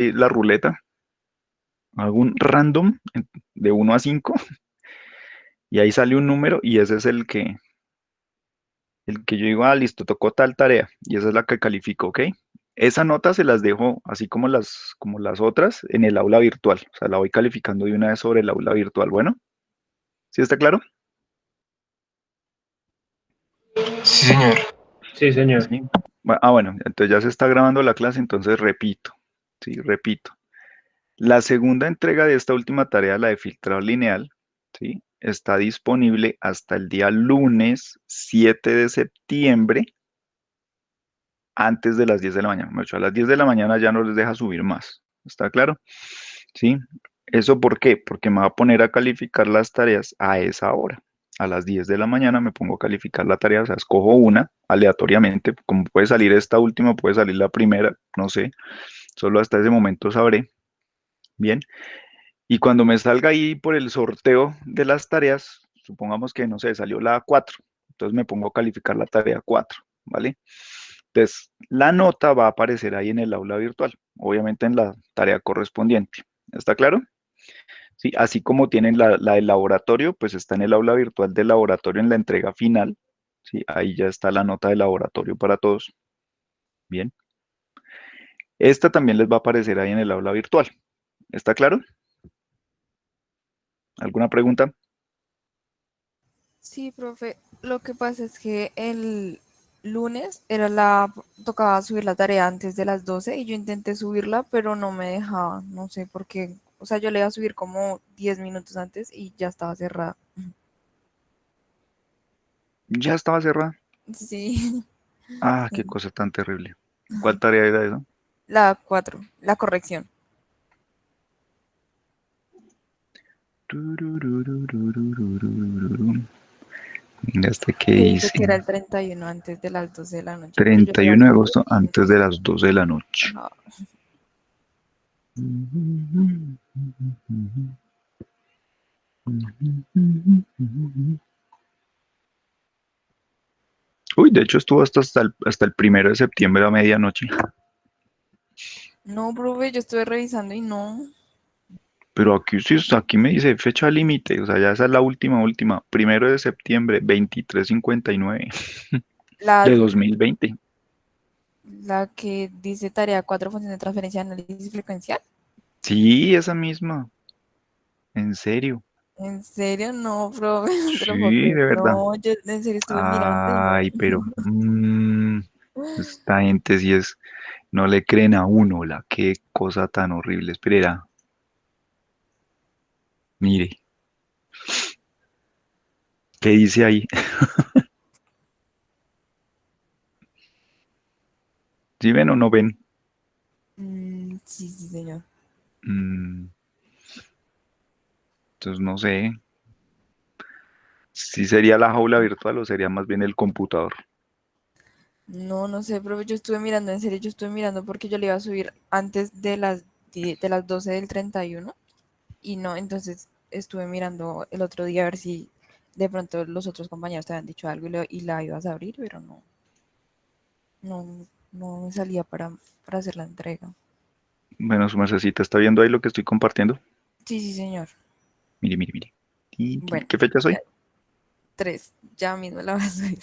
la ruleta, hago un random de 1 a 5 y ahí sale un número y ese es el que yo digo, ah, listo, tocó tal tarea y esa es la que califico, ¿ok? Esa nota se las dejo, así como las otras, en el aula virtual. O sea, la voy calificando de una vez sobre el aula virtual. Bueno, ¿sí está claro? Sí, señor. Sí, señor. Sí. Bueno, entonces ya se está grabando la clase, entonces repito, sí, repito. La segunda entrega de esta última tarea, la de filtrado lineal, ¿sí? Está disponible hasta el día lunes 7 de septiembre antes de las 10 de la mañana. De hecho, a las 10 de la mañana ya no les deja subir más. ¿Está claro? ¿Sí? ¿Eso por qué? Porque me va a poner a calificar las tareas a esa hora. A las 10 de la mañana me pongo a calificar la tarea, o sea, escojo una aleatoriamente, como puede salir esta última, puede salir la primera, no sé, solo hasta ese momento sabré. Bien, y cuando me salga ahí por el sorteo de las tareas, supongamos que, no sé, salió la 4, entonces me pongo a calificar la tarea 4, ¿vale? Entonces, la nota va a aparecer ahí en el aula virtual, obviamente en la tarea correspondiente. ¿Está claro? Sí, así como tienen la del laboratorio, pues está en el aula virtual del laboratorio en la entrega final. Sí, ahí ya está la nota de laboratorio para todos. Bien. Esta también les va a aparecer ahí en el aula virtual. ¿Está claro? ¿Alguna pregunta? Sí, profe, lo que pasa es que el lunes tocaba subir la tarea antes de las 12 y yo intenté subirla, pero no me dejaba, no sé por qué. O sea, yo le iba a subir como 10 minutos antes y ya estaba cerrada. Ya estaba cerrada. Sí, Ah, qué cosa tan terrible. ¿Cuál tarea era esa? la 4, la corrección. Tururururururururu. Mira hasta qué Que dice dice. que era el 31 antes de las 12 de la noche, pero yo le iba a 31 de subir agosto 10 antes minutos. de las 12 de la noche. Ajá. Uy, de hecho estuvo hasta el 1 de septiembre a medianoche. No, profe, yo estuve revisando y no. Pero aquí sí, aquí me dice fecha límite, o sea, ya esa es la última, 1 de septiembre, 23:59 La, de 2020. la que dice tarea 4, función de transferencia, análisis frecuencial. Sí, esa misma, en serio. ¿En serio? No, profe, no te lo puedo Sí, creer. de verdad. No, yo en serio estuve mirando y no. Ay, pero esta gente sí es, no le creen a uno, qué cosa tan horrible. Espera, mire, ¿qué dice ahí? ¿Sí ven o no ven? Sí, sí, señor. Mm, entonces no sé si sería la jaula virtual o sería más bien el computador. No, no sé, profe, yo estuve mirando, en serio, yo estuve mirando porque yo le iba a subir antes de las 12 del 31 y no, entonces estuve mirando el otro día a ver si de pronto los otros compañeros te habían dicho algo y la ibas a abrir, pero no, no, no me salía para hacer la entrega. Bueno, su mercecita, ¿está viendo ahí lo que estoy compartiendo? Sí, sí, señor. Mire, mire, mire. Bueno, ¿Qué fecha ya, soy? 3, ya mismo la vas a subir.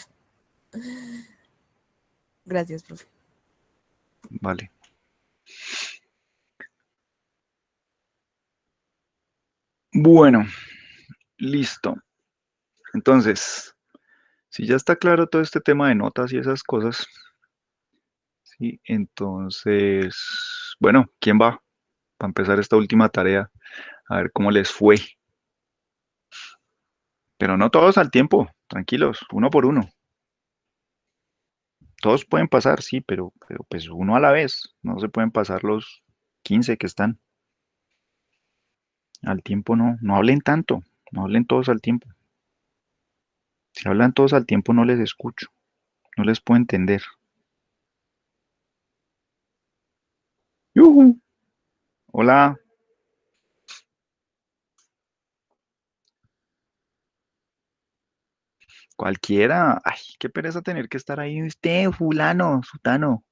Gracias, profe. Vale. Bueno, listo. Entonces, si ya está claro todo este tema de notas y esas cosas, sí, entonces, bueno, ¿quién va? Para empezar esta última tarea, a ver cómo les fue. Pero no todos al tiempo, tranquilos, uno por uno. Todos pueden pasar, sí, pero pues uno a la vez. No se pueden pasar los 15 que están. Al tiempo no, no hablen tanto, no hablen todos al tiempo. Si hablan todos al tiempo no les escucho, no les puedo entender. ¡Yujú! Hola, cualquiera. Ay, qué pereza tener que estar ahí. Usted, fulano, sutano.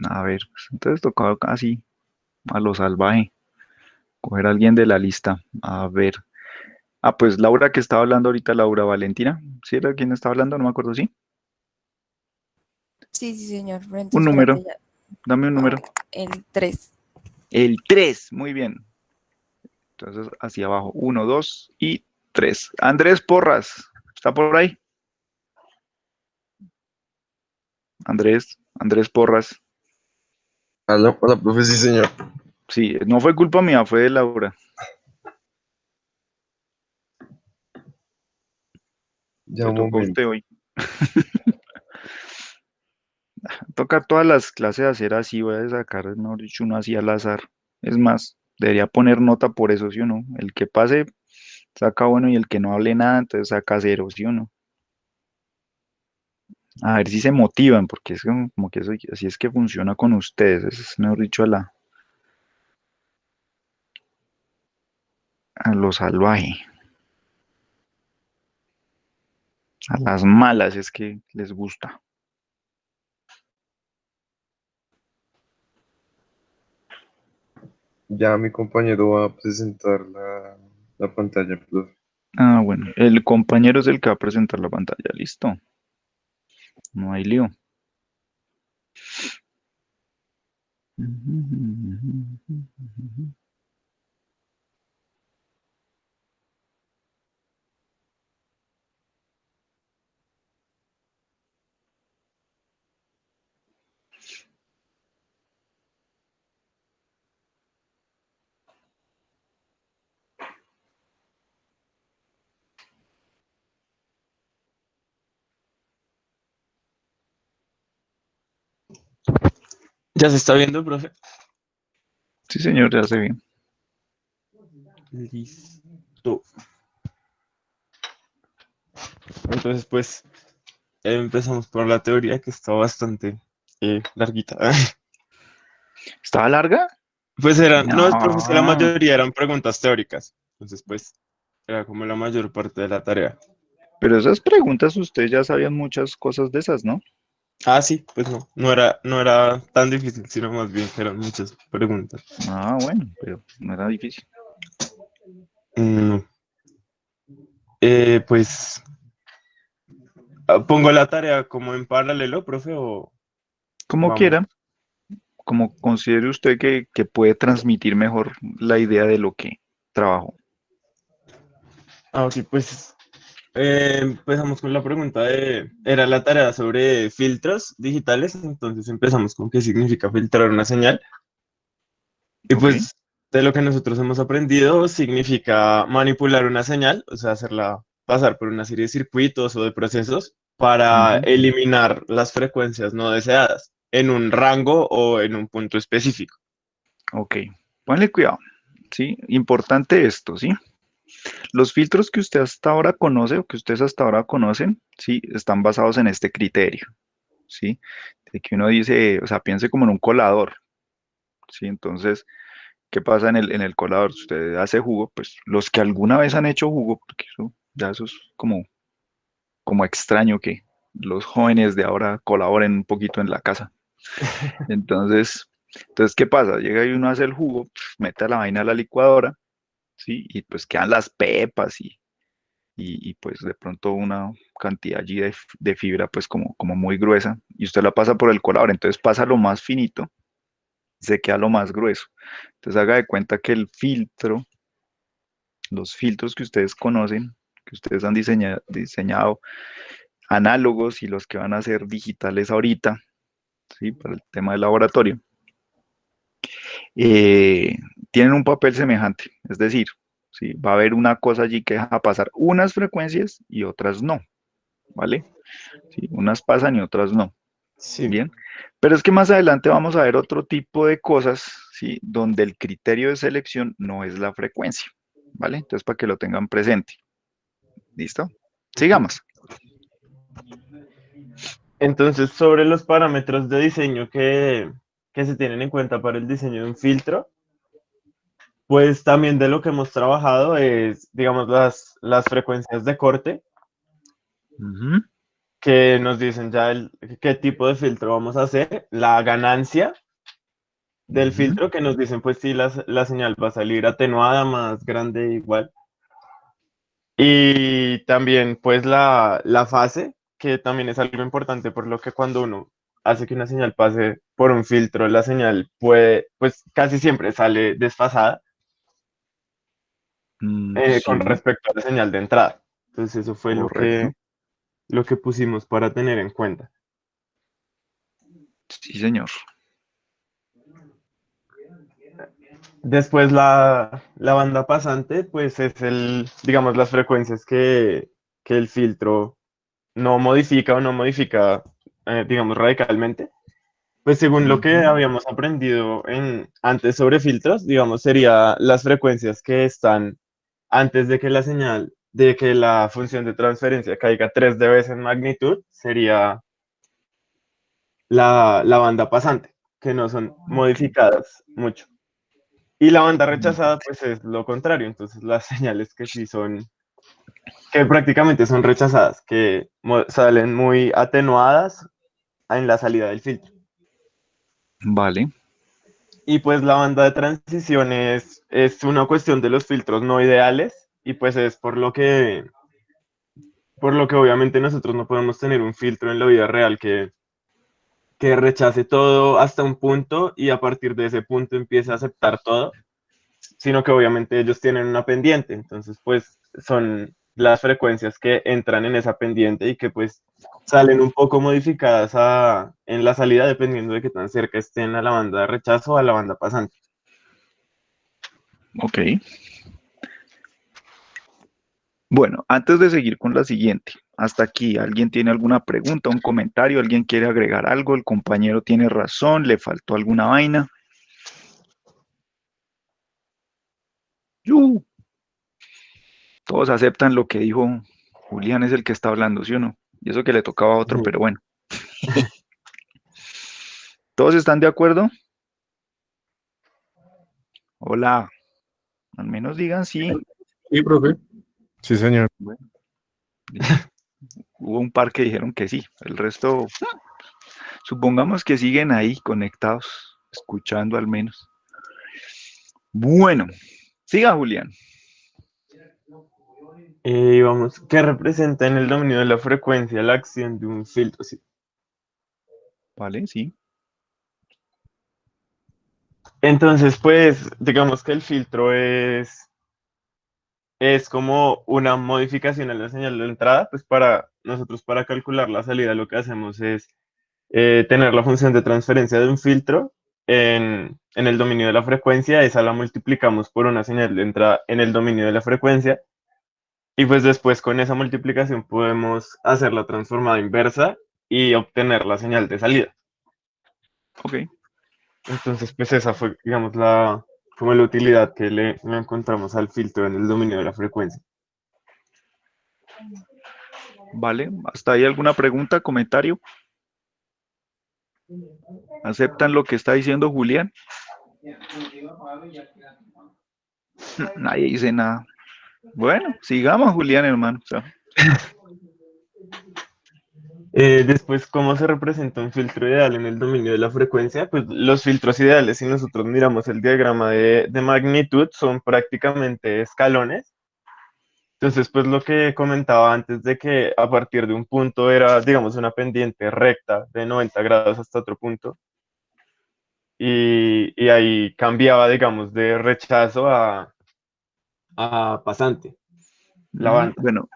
A ver, pues, entonces tocaba casi a lo salvaje, coger a alguien de la lista. A ver. Ah, pues Laura que estaba hablando ahorita, Laura Valentina. ¿Sí era quien estaba hablando? No me acuerdo, ¿sí? Sí, sí, señor. Pero Un entonces, número, espérate ya. dame un A número. ver, el 3. El 3, muy bien. Entonces, hacia abajo, uno, 2 y 3. Andrés Porras, ¿está por ahí? Andrés Porras. Hola, hola, profe, sí, señor. Sí, no fue culpa mía, fue de Laura. Ya Le un tocó a usted momento. hoy. Toca todas las clases hacer así, voy a sacar, mejor dicho, uno así al azar. Es más, debería poner nota por eso, ¿sí o no? El que pase saca bueno y el que no hable nada, entonces saca cero, ¿sí o no? A ver si se motivan, porque es como que eso, así es que funciona con ustedes, es mejor dicho a lo salvaje, a las malas es que les gusta. Ya mi compañero va a presentar la pantalla, profe. Ah, bueno, el compañero es el que va a presentar la pantalla, listo, no hay lío. ¿Ya se está viendo, profe? Sí, señor, ya se bien. Listo. Entonces, pues, empezamos por la teoría que está bastante larguita. ¿Estaba larga? Pues eran, no, profe, es que la No, mayoría eran preguntas teóricas. Entonces, pues, era como la mayor parte de la tarea. pero esas preguntas ustedes ya sabían muchas cosas de esas, ¿no? Ah, sí, pues no era tan difícil, sino más bien que eran muchas preguntas. Ah, bueno, pero no era difícil. Mm, pues, pongo la tarea como en paralelo, profe, o Como vamos. quiera, como considere usted que puede transmitir mejor la idea de lo que trabajó. Ah, ok, pues empezamos con la pregunta era la tarea sobre filtros digitales, entonces empezamos con qué significa filtrar una señal. Y Ok. pues de lo que nosotros hemos aprendido significa manipular una señal, o sea, hacerla pasar por una serie de circuitos o de procesos para Ujú. eliminar las frecuencias no deseadas en un rango o en un punto específico. Ok. Ponle cuidado. ¿Sí? Importante esto, ¿sí? Los filtros que usted hasta ahora conoce o que ustedes hasta ahora conocen, ¿sí? Están basados en este criterio, ¿sí? De que uno dice, o sea, piense como en un colador, ¿sí? Entonces, ¿qué pasa en el colador? Si usted hace jugo, pues los que alguna vez han hecho jugo, porque eso es como extraño que los jóvenes de ahora colaboren un poquito en la casa. Entonces, ¿qué pasa? Llega y uno hace el jugo, mete la vaina a la licuadora, ¿sí? Y pues quedan las pepas y pues de pronto una cantidad allí de fibra pues como muy gruesa y usted la pasa por el colador, entonces pasa lo más finito, se queda lo más grueso. Entonces haga de cuenta que el filtro, los filtros que ustedes conocen, que ustedes han diseñado análogos y los que van a ser digitales ahorita, ¿sí? Para el tema del laboratorio, eh, tienen un papel semejante, es decir, ¿sí? Va a haber una cosa allí que deja pasar unas frecuencias y otras no, ¿vale? ¿Sí? Unas pasan y otras no, Sí. ¿bien? Pero es que más adelante vamos a ver otro tipo de cosas, ¿sí? Donde el criterio de selección no es la frecuencia, ¿vale? Entonces, para que lo tengan presente, ¿listo? Ujú. Sigamos. Entonces, sobre los parámetros de diseño que se tienen en cuenta para el diseño de un filtro, pues también de lo que hemos trabajado es, digamos, las frecuencias de corte, Ujú. que nos dicen ya qué tipo de filtro vamos a hacer, la ganancia del Ujú. filtro, que nos dicen pues si la señal va a salir atenuada, más grande, igual. Y también pues la fase, que también es algo importante, por lo que cuando uno hace que una señal pase por un filtro, la señal puede, pues casi siempre sale desfasada con Sí, respecto a la señal de entrada. Entonces eso fue correcto. lo que pusimos para tener en cuenta. Sí, señor. Después la banda pasante, pues es digamos, las frecuencias que el filtro no modifica o no modifica, digamos, radicalmente. Pues según lo que Ujú. habíamos aprendido antes sobre filtros, digamos, sería las frecuencias que están antes de que la señal, de que la función de transferencia caiga 3 dB en magnitud, sería la banda pasante, que no son Ok. modificadas mucho. Y la banda Mm, rechazada, pues es lo contrario. Entonces, las señales que sí son, que prácticamente son rechazadas, que salen muy atenuadas en la salida del filtro. vale. Y pues la banda de transición es una cuestión de los filtros no ideales, y pues es por lo que obviamente nosotros no podemos tener un filtro en la vida real que rechace todo hasta un punto y a partir de ese punto empiece a aceptar todo, sino que obviamente ellos tienen una pendiente, entonces pues son las frecuencias que entran en esa pendiente y que pues salen un poco modificadas en la salida dependiendo de qué tan cerca estén a la banda de rechazo o a la banda pasante. Ok. Bueno, antes de seguir con la siguiente, hasta aquí, ¿alguien tiene alguna pregunta, un comentario? ¿Alguien quiere agregar algo? ¿El compañero tiene razón? ¿Le faltó alguna vaina? ¡Yu! Todos aceptan lo que dijo Julián, es el que está hablando, ¿sí o no? Y eso que le tocaba a otro, Ujú. pero bueno. ¿Todos están de acuerdo? Hola, al menos digan sí. Sí, profe. Sí, señor. Bueno, listo. Hubo un par que dijeron que sí, el resto, supongamos que siguen ahí conectados, escuchando al menos. Bueno, siga Julián. Vamos, ¿qué representa en el dominio de la frecuencia la acción de un filtro? Sí. Vale, sí. Entonces, pues, digamos que el filtro es como una modificación en la señal de entrada, pues para nosotros, para calcular la salida, lo que hacemos es tener la función de transferencia de un filtro en el dominio de la frecuencia, esa la multiplicamos por una señal de entrada en el dominio de la frecuencia, y pues después con esa multiplicación podemos hacer la transformada inversa y obtener la señal de salida. Ok, Entonces, pues esa fue, digamos, como la utilidad que le encontramos al filtro en el dominio de la frecuencia. vale. ¿Hasta ahí alguna pregunta, comentario? ¿Aceptan lo que está diciendo Julián? Nadie dice nada. Bueno, sigamos, Julián, hermano. O sea, Después, ¿cómo se representa un filtro ideal en el dominio de la frecuencia? Pues los filtros ideales, si nosotros miramos el diagrama de magnitud, son prácticamente escalones. Entonces, pues lo que comentaba antes de que a partir de un punto era, digamos, una pendiente recta de 90 grados hasta otro punto, y ahí cambiaba, digamos, de rechazo a pasante, la banda. bueno,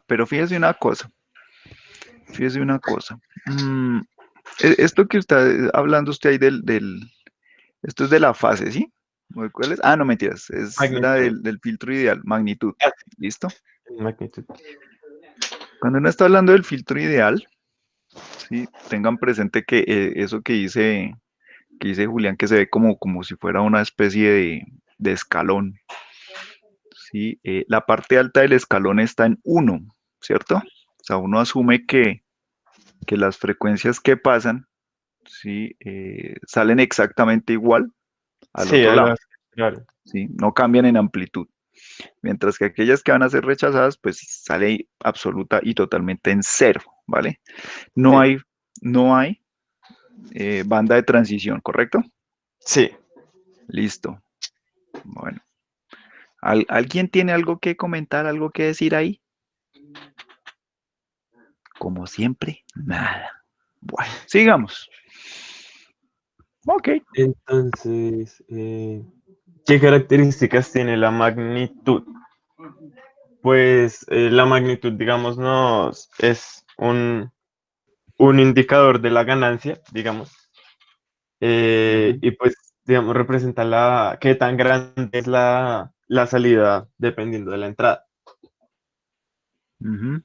pero fíjese una cosa. Fíjese una cosa. Mm, esto que está hablando usted ahí esto es de la fase, ¿sí? ¿Cuál es? Ah, no, mentiras, es la Magnitud. del filtro ideal, magnitud. Ah, ¿Listo? sí, magnitud. Cuando uno está hablando del filtro ideal, ¿sí? Tengan presente que eso que dice Julián, que se ve como si fuera una especie de escalón, ¿sí? La parte alta del escalón está en uno, ¿cierto? O sea, uno asume que las frecuencias que pasan, ¿sí? Salen exactamente igual al Sí, otro lado, claro. ¿sí? No cambian en amplitud. Mientras que aquellas que van a ser rechazadas, pues sale absoluta y totalmente en cero. ¿vale? No Sí. hay, no hay banda de transición, ¿correcto? Sí. Listo. Bueno, ¿alguien tiene algo que comentar, algo que decir ahí? Como siempre, nada. Bueno, sigamos. Ok. Entonces, ¿qué características tiene la magnitud? Pues la magnitud, digamos, es un indicador de la ganancia, digamos, Ujú, y pues, digamos, representa qué tan grande es la salida dependiendo de la entrada. ujú.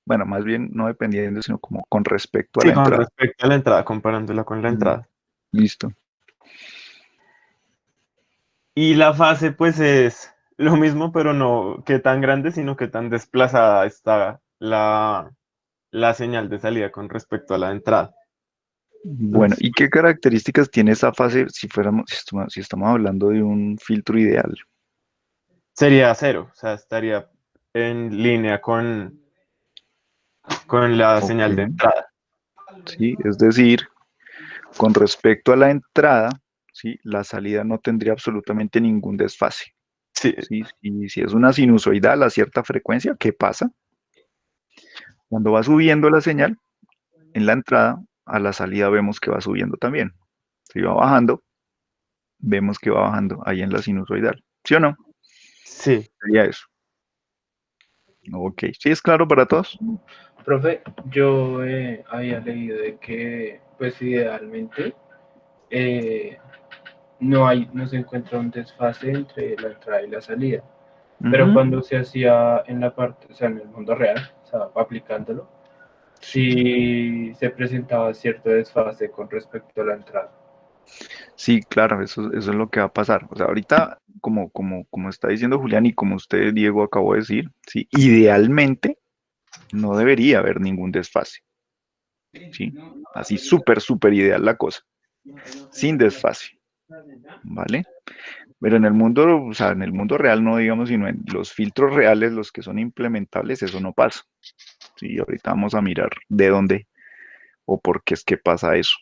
Bueno, más bien no dependiendo, sino como con respecto a Sí, la con entrada. respecto a la entrada, comparándola con la Mm, entrada. listo. Y la fase, pues, es lo mismo, pero no qué tan grande, sino qué tan desplazada está la señal de salida con respecto a la entrada. Bueno, Entonces, ¿y qué características tiene esa fase si estamos hablando de un filtro ideal? sería cero, o sea, estaría en línea con la Ok, señal de entrada. sí, es decir, con respecto a la entrada, sí, la salida no tendría absolutamente ningún desfase. Sí, Sí, si es una sinusoidal a cierta frecuencia, ¿qué pasa? Cuando va subiendo la señal en la entrada, a la salida vemos que va subiendo también. Si va bajando, vemos que va bajando ahí en la sinusoidal. ¿Sí o no? sí. Sería eso. Ok, ¿sí es claro para todos? Profe, yo había leído de que, pues idealmente, eh, no se encuentra un desfase entre la entrada y la salida. Pero Ujú. cuando se hacía en la parte, o sea, en el mundo real, o sea, aplicándolo, sí se presentaba cierto desfase con respecto a la entrada. Sí, claro, eso es lo que va a pasar. O sea, ahorita, como está diciendo Julián y como usted, Diego, acabó de decir, sí, idealmente no debería haber ningún desfase, ¿sí? Así súper ideal la cosa, sin desfase, ¿vale? Pero en el mundo, o sea, en el mundo real no digamos, sino en los filtros reales, los que son implementables, eso no pasa. Sí, ahorita vamos a mirar de dónde o por qué es que pasa eso.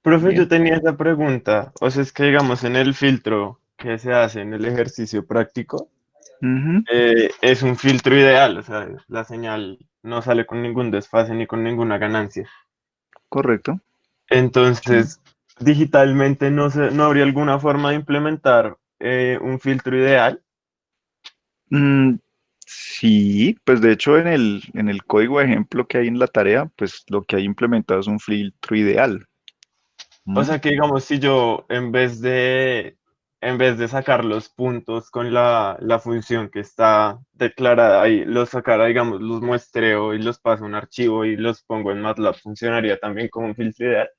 Profe, yo Bien. tenía esa pregunta. O sea, es que digamos en el filtro que se hace en el ejercicio práctico, Ujú, es un filtro ideal, o sea, la señal no sale con ningún desfase ni con ninguna ganancia. correcto. Sí. Entonces, digitalmente no habría alguna forma de implementar un filtro ideal. Mm, sí, pues de hecho en el código de ejemplo que hay en la tarea, pues lo que hay implementado es un filtro ideal. O ¿Mm? sea que digamos, si yo en vez de sacar los puntos con la función que está declarada ahí, los sacara, digamos, los muestreo y los paso a un archivo y los pongo en MATLAB, funcionaría también como un filtro ideal.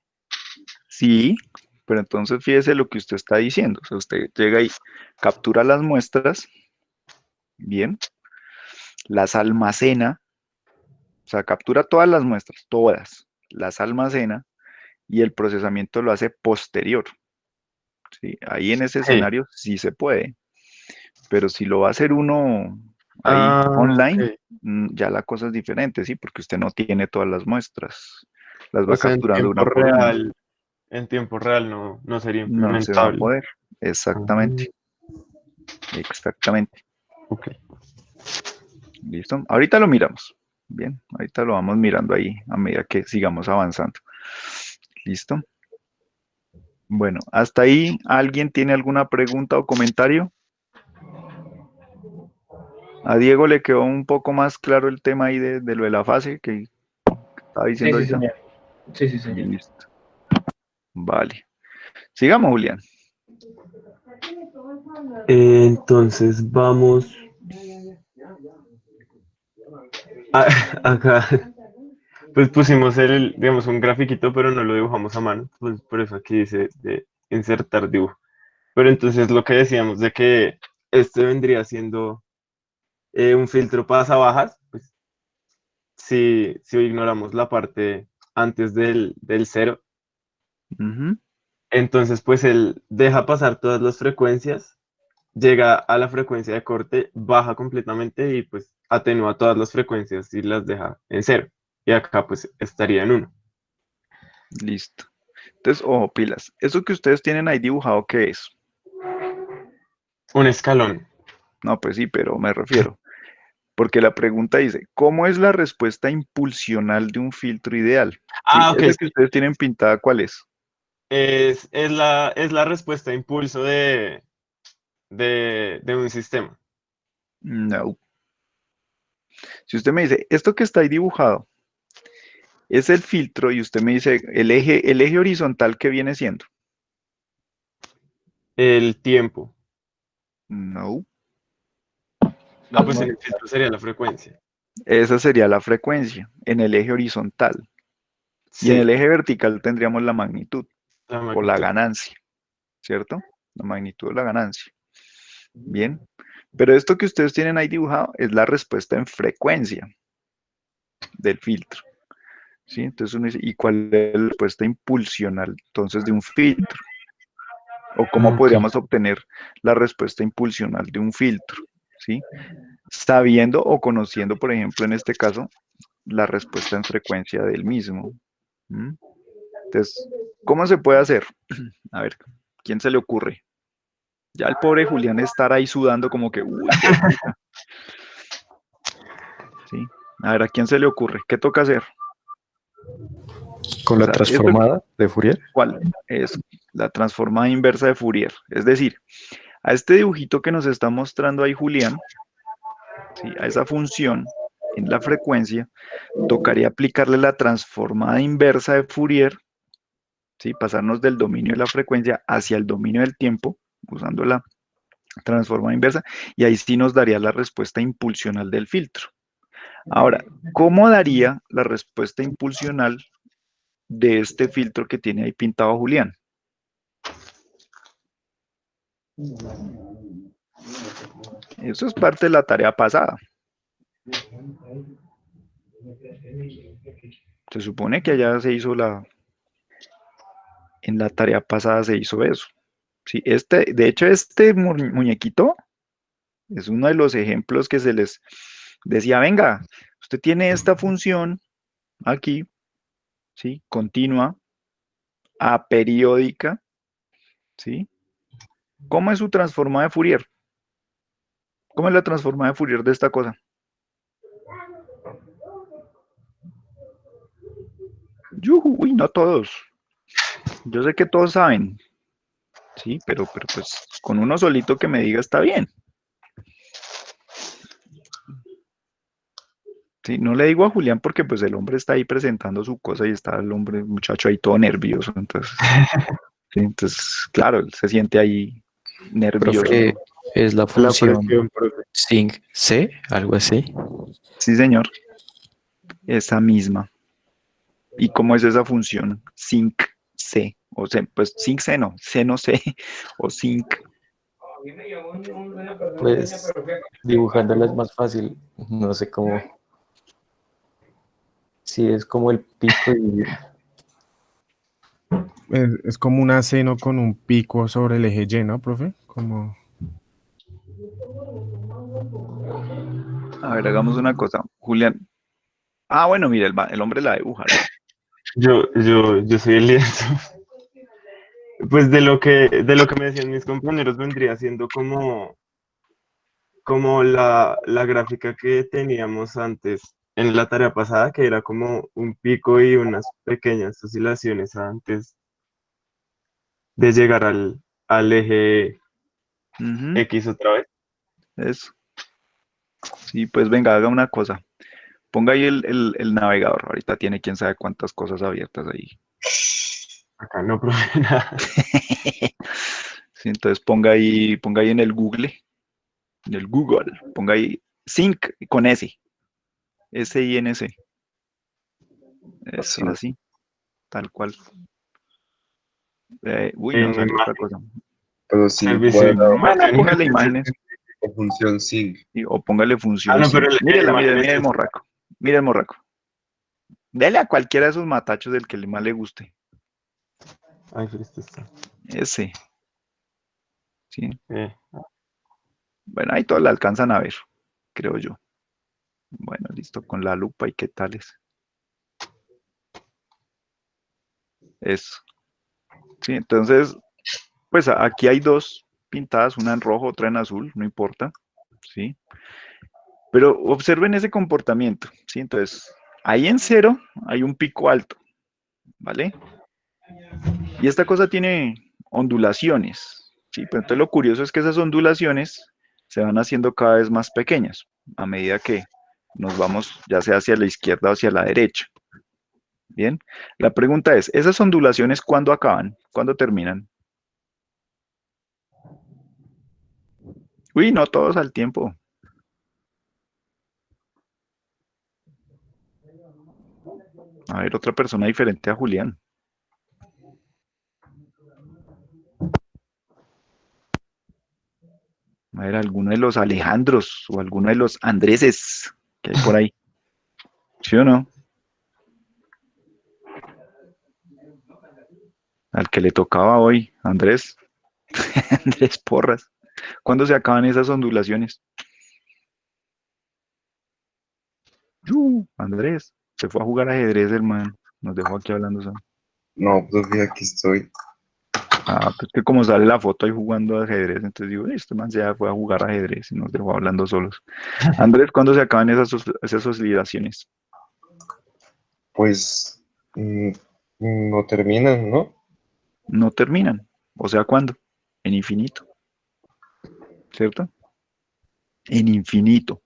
Sí, pero entonces fíjese lo que usted está diciendo. O sea, usted llega y captura las muestras, bien, las almacena, o sea, captura todas las muestras, todas, las almacena y el procesamiento lo hace posterior. ¿Sí? Ahí en ese Sí. escenario sí se puede, pero si lo va a hacer uno ahí Ah, ok. online, ya la cosa es diferente, ¿sí? Porque usted no tiene todas las muestras, las O va sea, capturando una por una. en tiempo real no sería No se va a implementable. poder. Ah, Exactamente, exactamente. ok. ¿Listo? Ahorita lo miramos. Bien, ahorita lo vamos mirando ahí a medida que sigamos avanzando. ¿Listo? Bueno, hasta ahí, ¿alguien tiene alguna pregunta o comentario? A Diego le quedó un poco más claro el tema ahí de lo de la fase que estaba Sí, diciendo sí, ahorita. señor. Sí, sí, señor. Listo. Vale. Sigamos, Julián. Entonces vamos acá. Pues pusimos digamos, un grafiquito, pero no lo dibujamos a mano. Pues por eso aquí dice de insertar dibujo. Pero entonces lo que decíamos de que este vendría siendo un filtro pasa-bajas, pues si ignoramos la parte antes del cero, Ujú. entonces pues él deja pasar todas las frecuencias, llega a la frecuencia de corte, baja completamente y pues atenúa todas las frecuencias y las deja en cero. y acá pues estaría en 1. Listo. Entonces, ojo, pilas. Eso que ustedes tienen ahí dibujado, ¿qué es? Un escalón. No, pues sí, pero me refiero. Porque la pregunta dice, ¿cómo es la respuesta impulsional de un filtro ideal? ¿Sí? Ah, ok, Esa que sí. ustedes tienen pintada, ¿cuál es? Es la respuesta a impulso de un sistema. No. Si usted me dice, esto que está ahí dibujado es el filtro y usted me dice el eje horizontal que viene siendo. El tiempo. No. Ah, pues en el filtro sería la frecuencia. Esa sería la frecuencia en el eje horizontal. Y en el Sí, eje vertical tendríamos la magnitud la o la magnitud. ganancia, ¿cierto? La magnitud o la ganancia. Bien. Pero esto que ustedes tienen ahí dibujado es la respuesta en frecuencia del filtro. ¿Sí? Entonces uno dice, ¿y cuál es la respuesta impulsional entonces de un filtro? ¿O cómo Ok. podríamos obtener la respuesta impulsional de un filtro? ¿Sí? Sabiendo o conociendo, por ejemplo, en este caso, la respuesta en frecuencia del mismo. ¿Mm? Entonces, ¿cómo se puede hacer? A ver, ¿quién se le ocurre? Ya el pobre Julián estar ahí sudando como que, uy, puta. ¿Sí? A ver, ¿a quién se le ocurre? ¿Qué toca hacer? Con O la sea, esto, transformada de Fourier. ¿cuál? Es la transformada inversa de Fourier. Es decir, a este dibujito que nos está mostrando ahí Julián, ¿sí? A esa función en la frecuencia, tocaría aplicarle la transformada inversa de Fourier, ¿sí? Pasarnos del dominio de la frecuencia hacia el dominio del tiempo, usando la transformada inversa, y ahí sí nos daría la respuesta impulsional del filtro. Ahora, ¿cómo daría la respuesta impulsional de este filtro que tiene ahí pintado Julián? Eso es parte de la tarea pasada. Se supone que allá se hizo en la tarea pasada se hizo eso. Sí, de hecho, este muñequito es uno de los ejemplos que se les decía, venga, usted tiene esta función aquí, ¿sí? Continua, aperiódica, ¿sí? ¿Cómo es su transformada de Fourier? ¿Cómo es la transformada de Fourier de esta cosa? Yujú, uy, no todos. Yo sé que todos saben, sí, pero pues con uno solito que me diga está bien. Sí, no le digo a Julián porque pues el hombre está ahí presentando su cosa y está el hombre, el muchacho ahí todo nervioso. Entonces, sí, entonces claro, él se siente ahí nervioso. Profe, es la La función presión, profe. sin C, algo así. Sí, señor, esa misma. ¿Y cómo es esa función? Sinc C. O sea, pues sinc C no, C no C, o sinc. Pues dibujándola es más fácil. No sé cómo. Si es como el pico y Es como un aceno con un pico sobre el eje Y, ¿no, profe? Como... A ver, hagamos una cosa. Julián. Ah, bueno, mira, el hombre la va a dibujar ya. Yo soy el lienzo. Pues de lo que me decían mis compañeros vendría siendo como la gráfica que teníamos antes en la tarea pasada, que era como un pico y unas pequeñas oscilaciones antes de llegar al eje Ujú, X otra vez. eso. Sí, pues venga, haga una cosa. Ponga ahí el navegador. Ahorita tiene quién sabe cuántas cosas abiertas ahí. Acá no probé nada. Sí, entonces ponga ahí en el Google, ponga ahí Sync con S, S-I-N-C. Eso, Sí, así, tal cual. Uy, no, En salió otra imagen, cosa. pero sin servicio de cuadrado. Bueno, información y póngale atención. imágenes O función sin. o póngale Ah, función no, pero sync. en Mírela, mire, imágenes mire el es. morraco. Mire el morraco. Dele a cualquiera de esos matachos del que más le guste. Ay, pero esto está. Ese, sí. eh, Bueno, ahí todos la alcanzan a ver, creo yo. Bueno, listo, con la lupa y qué tales. Eso. Sí, entonces, pues aquí hay dos pintadas, una en rojo, otra en azul, no importa. ¿Sí? Pero observen ese comportamiento, ¿sí? Entonces, ahí en cero hay un pico alto, ¿vale? Y esta cosa tiene ondulaciones, ¿sí? Pero entonces lo curioso es que esas ondulaciones se van haciendo cada vez más pequeñas a medida que nos vamos ya sea hacia la izquierda o hacia la derecha. Bien, la pregunta es, ¿esas ondulaciones cuándo acaban? ¿Cuándo terminan? Uy, no todos al tiempo. A ver, otra persona diferente a Julián. A ver, alguno de los Alejandros o alguno de los Andreses que hay por ahí. ¿Sí o no? Al que le tocaba hoy, Andrés. Andrés Porras. ¿Cuándo se acaban esas ondulaciones? Andrés. Se fue a jugar ajedrez, hermano. Nos dejó aquí hablando solo. No, profe, aquí estoy. Ah, pues que como sale la foto ahí jugando ajedrez, entonces digo, este man ya fue a jugar ajedrez y nos dejó hablando solos. Andrés, ¿cuándo se acaban esas oscilaciones? Pues mm, no terminan, ¿no? No terminan. O sea, ¿cuándo? En infinito, ¿cierto? En infinito.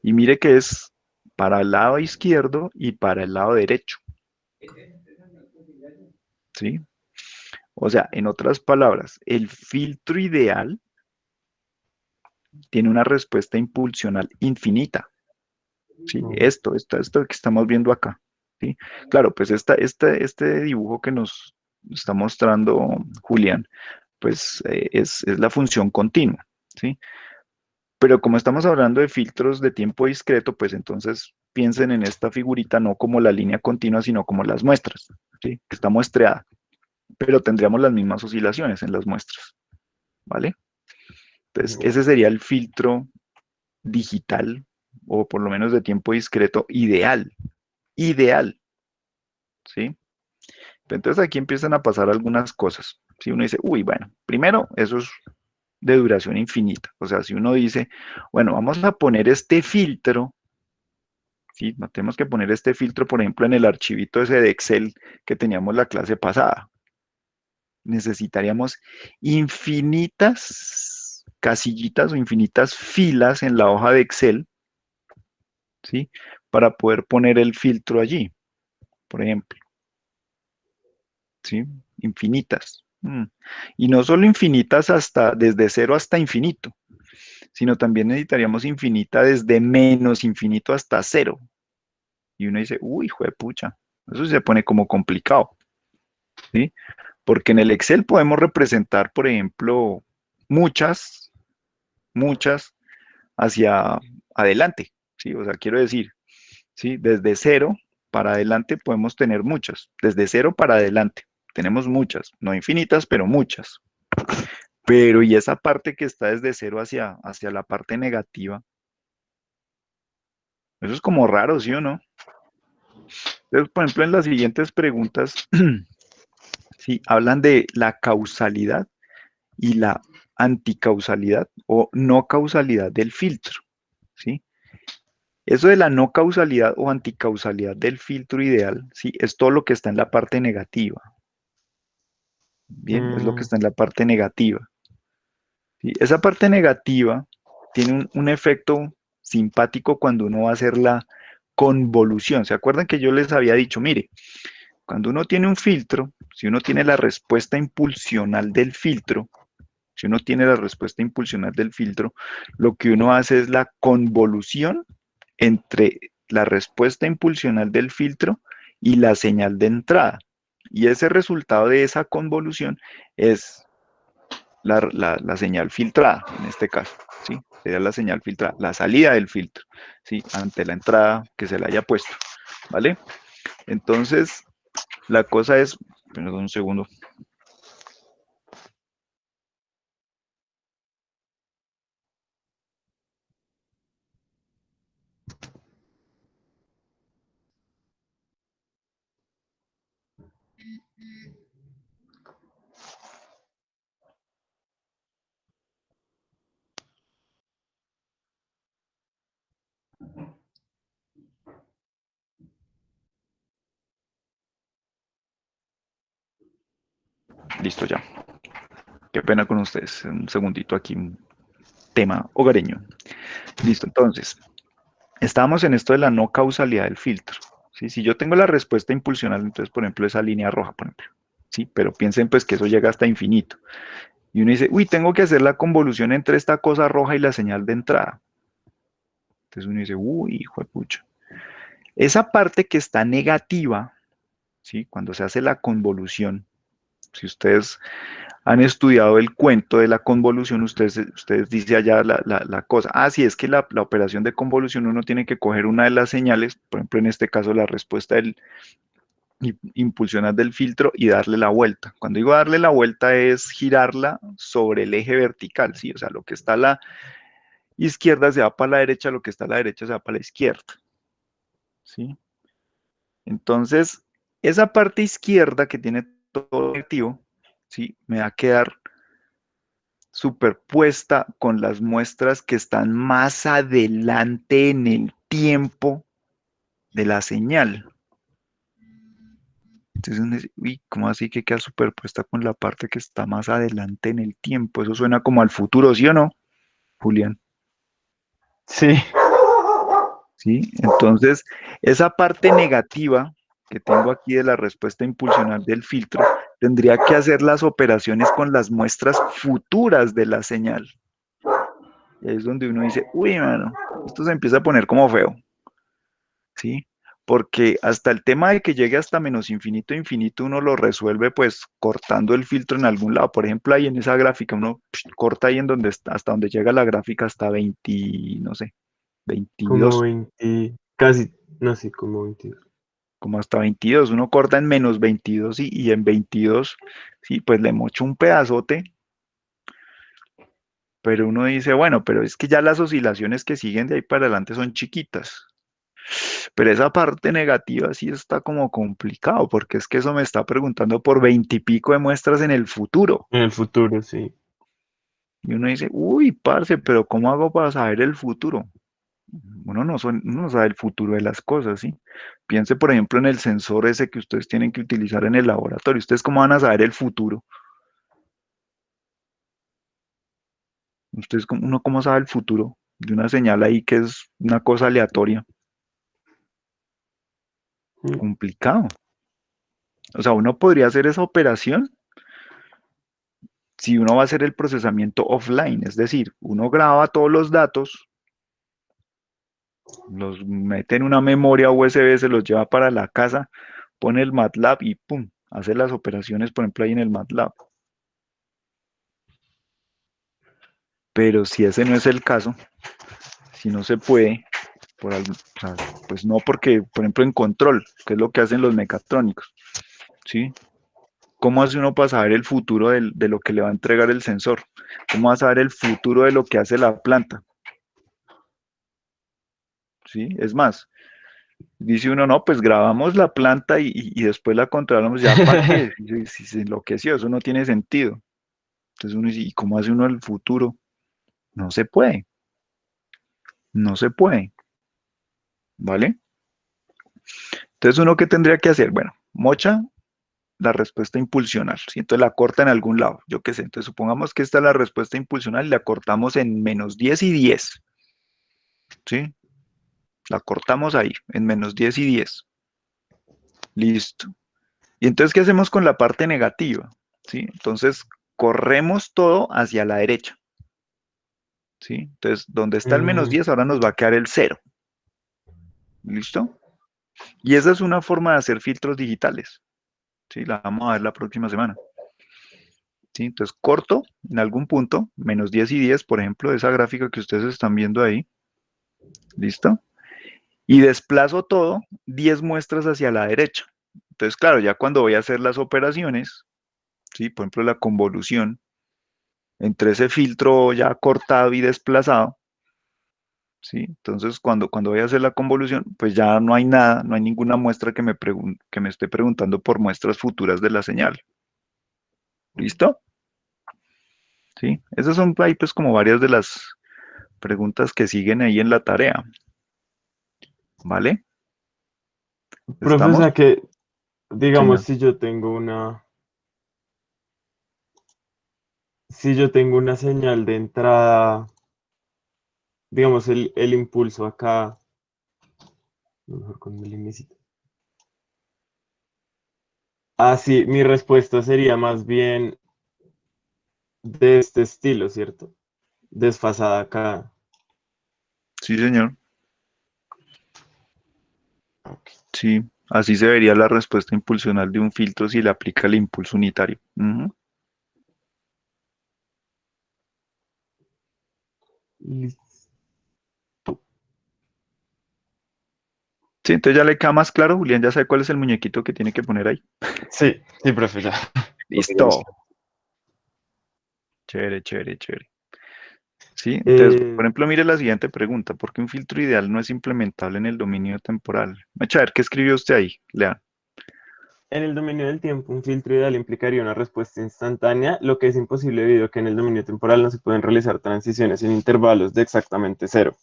Y mire que es para el lado izquierdo y para el lado derecho, ¿sí? O sea, en otras palabras, el filtro ideal tiene una respuesta impulsional infinita, ¿sí? Esto que estamos viendo acá, ¿sí? Claro, pues este dibujo que nos está mostrando Julián, pues es la función continua, ¿sí? Pero como estamos hablando de filtros de tiempo discreto, pues entonces piensen en esta figurita no como la línea continua, sino como las muestras, ¿sí? Que está muestreada, pero tendríamos las mismas oscilaciones en las muestras, ¿vale? Entonces, ese sería el filtro digital, o por lo menos de tiempo discreto, ideal, ¿sí? Entonces aquí empiezan a pasar algunas cosas. Si uno dice, uy, bueno, primero, eso es de duración infinita. O sea, si uno dice, bueno, vamos a poner este filtro, ¿sí? No tenemos que poner este filtro, por ejemplo, en el archivito ese de Excel que teníamos la clase pasada. Necesitaríamos infinitas casillitas o infinitas filas en la hoja de Excel, ¿sí? Para poder poner el filtro allí, por ejemplo, ¿sí? Infinitas. Y no solo infinitas hasta desde cero hasta infinito, sino también necesitaríamos infinita desde menos infinito hasta cero. Y uno dice, uy, pucha, eso se pone como complicado, ¿sí? Porque en el Excel podemos representar, por ejemplo, muchas hacia adelante, ¿sí? O sea, quiero decir, ¿sí? Desde cero para adelante podemos tener muchas, desde cero para adelante. Tenemos muchas, no infinitas, pero muchas. Pero y esa parte que está desde cero hacia la parte negativa, eso es como raro, ¿sí o no? Entonces, por ejemplo, en las siguientes preguntas, sí, hablan de la causalidad y la anticausalidad o no causalidad del filtro, ¿sí? Eso de la no causalidad o anticausalidad del filtro ideal, sí, es todo lo que está en la parte negativa. Bien, es lo que Mm, está en la parte negativa. ¿Sí? Esa parte negativa tiene un efecto simpático cuando uno va a hacer la convolución. ¿Se acuerdan que yo les había dicho, mire, cuando uno tiene un filtro, si uno tiene la respuesta impulsional del filtro, si uno tiene la respuesta impulsional del filtro, lo que uno hace es la convolución entre la respuesta impulsional del filtro y la señal de entrada. Y ese resultado de esa convolución es la señal filtrada, en este caso, ¿sí? Sería la señal filtrada, la salida del filtro, ¿sí? Ante la entrada que se le haya puesto, ¿vale? Entonces, la cosa es, perdón un segundo. Listo ya. Qué pena con ustedes. Un segundito aquí, un tema hogareño. Listo, entonces, estábamos en esto de la no causalidad del filtro. ¿Sí? Si yo tengo la respuesta impulsional, entonces, por ejemplo, esa línea roja, por ejemplo. ¿Sí? Pero piensen pues que eso llega hasta infinito. Y uno dice, uy, tengo que hacer la convolución entre esta cosa roja y la señal de entrada. Entonces uno dice, uy, hijo de pucha. Esa parte que está negativa, ¿sí? Cuando se hace la convolución, si ustedes han estudiado el cuento de la convolución, ustedes dicen allá la cosa. Ah, sí, es que la operación de convolución uno tiene que coger una de las señales, por ejemplo, en este caso la respuesta impulsional del filtro y darle la vuelta. Cuando digo darle la vuelta es girarla sobre el eje vertical, ¿sí? O sea, lo que está a la izquierda se va para la derecha, lo que está a la derecha se va para la izquierda, ¿sí? Entonces, esa parte izquierda que tiene todo negativo, ¿sí? Me va a quedar superpuesta con las muestras que están más adelante en el tiempo de la señal. Entonces, uy, ¿cómo así que queda superpuesta con la parte que está más adelante en el tiempo? Eso suena como al futuro, ¿sí o no, Julián? Sí. ¿Sí? Entonces, esa parte negativa que tengo aquí de la respuesta impulsional del filtro, tendría que hacer las operaciones con las muestras futuras de la señal. Y ahí es donde uno dice, uy, mano, esto se empieza a poner como feo, ¿sí? Porque hasta el tema de que llegue hasta menos infinito a infinito, uno lo resuelve pues cortando el filtro en algún lado. Por ejemplo, ahí en esa gráfica, uno corta ahí en donde está, hasta donde llega la gráfica, hasta 20, no sé, Como 22, 20, casi, no sé, como 22. como hasta 22. Uno corta en menos 22 y en 22, sí, pues le mocho un pedazote, pero uno dice, bueno, pero es que ya las oscilaciones que siguen de ahí para adelante son chiquitas. Pero esa parte negativa sí está como complicado, porque es que eso me está preguntando por 20 y pico de muestras en el futuro. En el futuro, sí. Y uno dice, uy, parce, pero ¿cómo hago para saber el futuro? Uno no sabe el futuro de las cosas, ¿sí? Piense, por ejemplo, en el sensor ese que ustedes tienen que utilizar en el laboratorio. ¿Ustedes cómo van a saber el futuro? Uno cómo sabe el futuro de una señal ahí que es una cosa aleatoria? Mm. Complicado. O sea, uno podría hacer esa operación si uno va a hacer el procesamiento offline, es decir, uno graba todos los datos, los mete en una memoria USB, se los lleva para la casa, pone el MATLAB y ¡pum! Hace las operaciones, por ejemplo, ahí en el MATLAB. Pero si ese no es el caso, si no se puede, o sea, pues no porque, por ejemplo, en control, que es lo que hacen los mecatrónicos, ¿sí? ¿Cómo hace uno para saber el futuro de lo que le va a entregar el sensor? ¿Cómo va a saber el futuro de lo que hace la planta? ¿Sí? Es más, dice uno, no, pues grabamos la planta y después la controlamos, ya para qué, si se enloqueció, eso no tiene sentido. Entonces uno dice, ¿y cómo hace uno el futuro? No se puede, no se puede, ¿vale? Entonces uno, ¿qué tendría que hacer? Bueno, mocha la respuesta impulsional, ¿sí? Entonces la corta en algún lado, yo qué sé, entonces supongamos que esta es la respuesta impulsional y la cortamos en -10 y 10, ¿sí? La cortamos ahí, en -10 y 10. Listo. Y entonces, ¿qué hacemos con la parte negativa? ¿Sí? Entonces, corremos todo hacia la derecha. ¿Sí? Entonces, donde está el Mm, -10, ahora nos va a quedar el 0. ¿Listo? Y esa es una forma de hacer filtros digitales. ¿Sí? La vamos a ver la próxima semana. ¿Sí? Entonces, corto en algún punto, -10 y 10, por ejemplo, esa gráfica que ustedes están viendo ahí. ¿Listo? Y desplazo todo 10 muestras hacia la derecha. Entonces, claro, ya cuando voy a hacer las operaciones, ¿sí? Por ejemplo, la convolución, entre ese filtro ya cortado y desplazado, ¿sí? Entonces, cuando voy a hacer la convolución, pues ya no hay nada, no hay ninguna muestra que me esté preguntando por muestras futuras de la señal. ¿Listo? ¿Sí? Esas son ahí pues como varias de las preguntas que siguen ahí en la tarea. ¿Vale? Profe, o ¿Estamos? sea que, digamos, Señor. si yo tengo una señal de entrada, digamos, el impulso acá, mejor con milimicita. Ah, sí, mi respuesta sería más bien de este estilo, ¿cierto? Desfasada acá. Sí, señor. Ok. Sí, así se vería la respuesta impulsional de un filtro si le aplica el impulso unitario. Ujú. Listo. Sí, entonces ya le queda más claro, Julián ya sabe cuál es el muñequito que tiene que poner ahí. Sí, sí, profe, ya. Profe, ya Listo. está. Chévere, chévere, chévere. Sí, entonces, por Eh, ejemplo, mire la siguiente pregunta. ¿Por qué un filtro ideal no es implementable en el dominio temporal? A ver, ¿qué escribió usted ahí? Lea. en el dominio del tiempo, un filtro ideal implicaría una respuesta instantánea, lo que es imposible debido a que en el dominio temporal no se pueden realizar transiciones en intervalos de exactamente cero.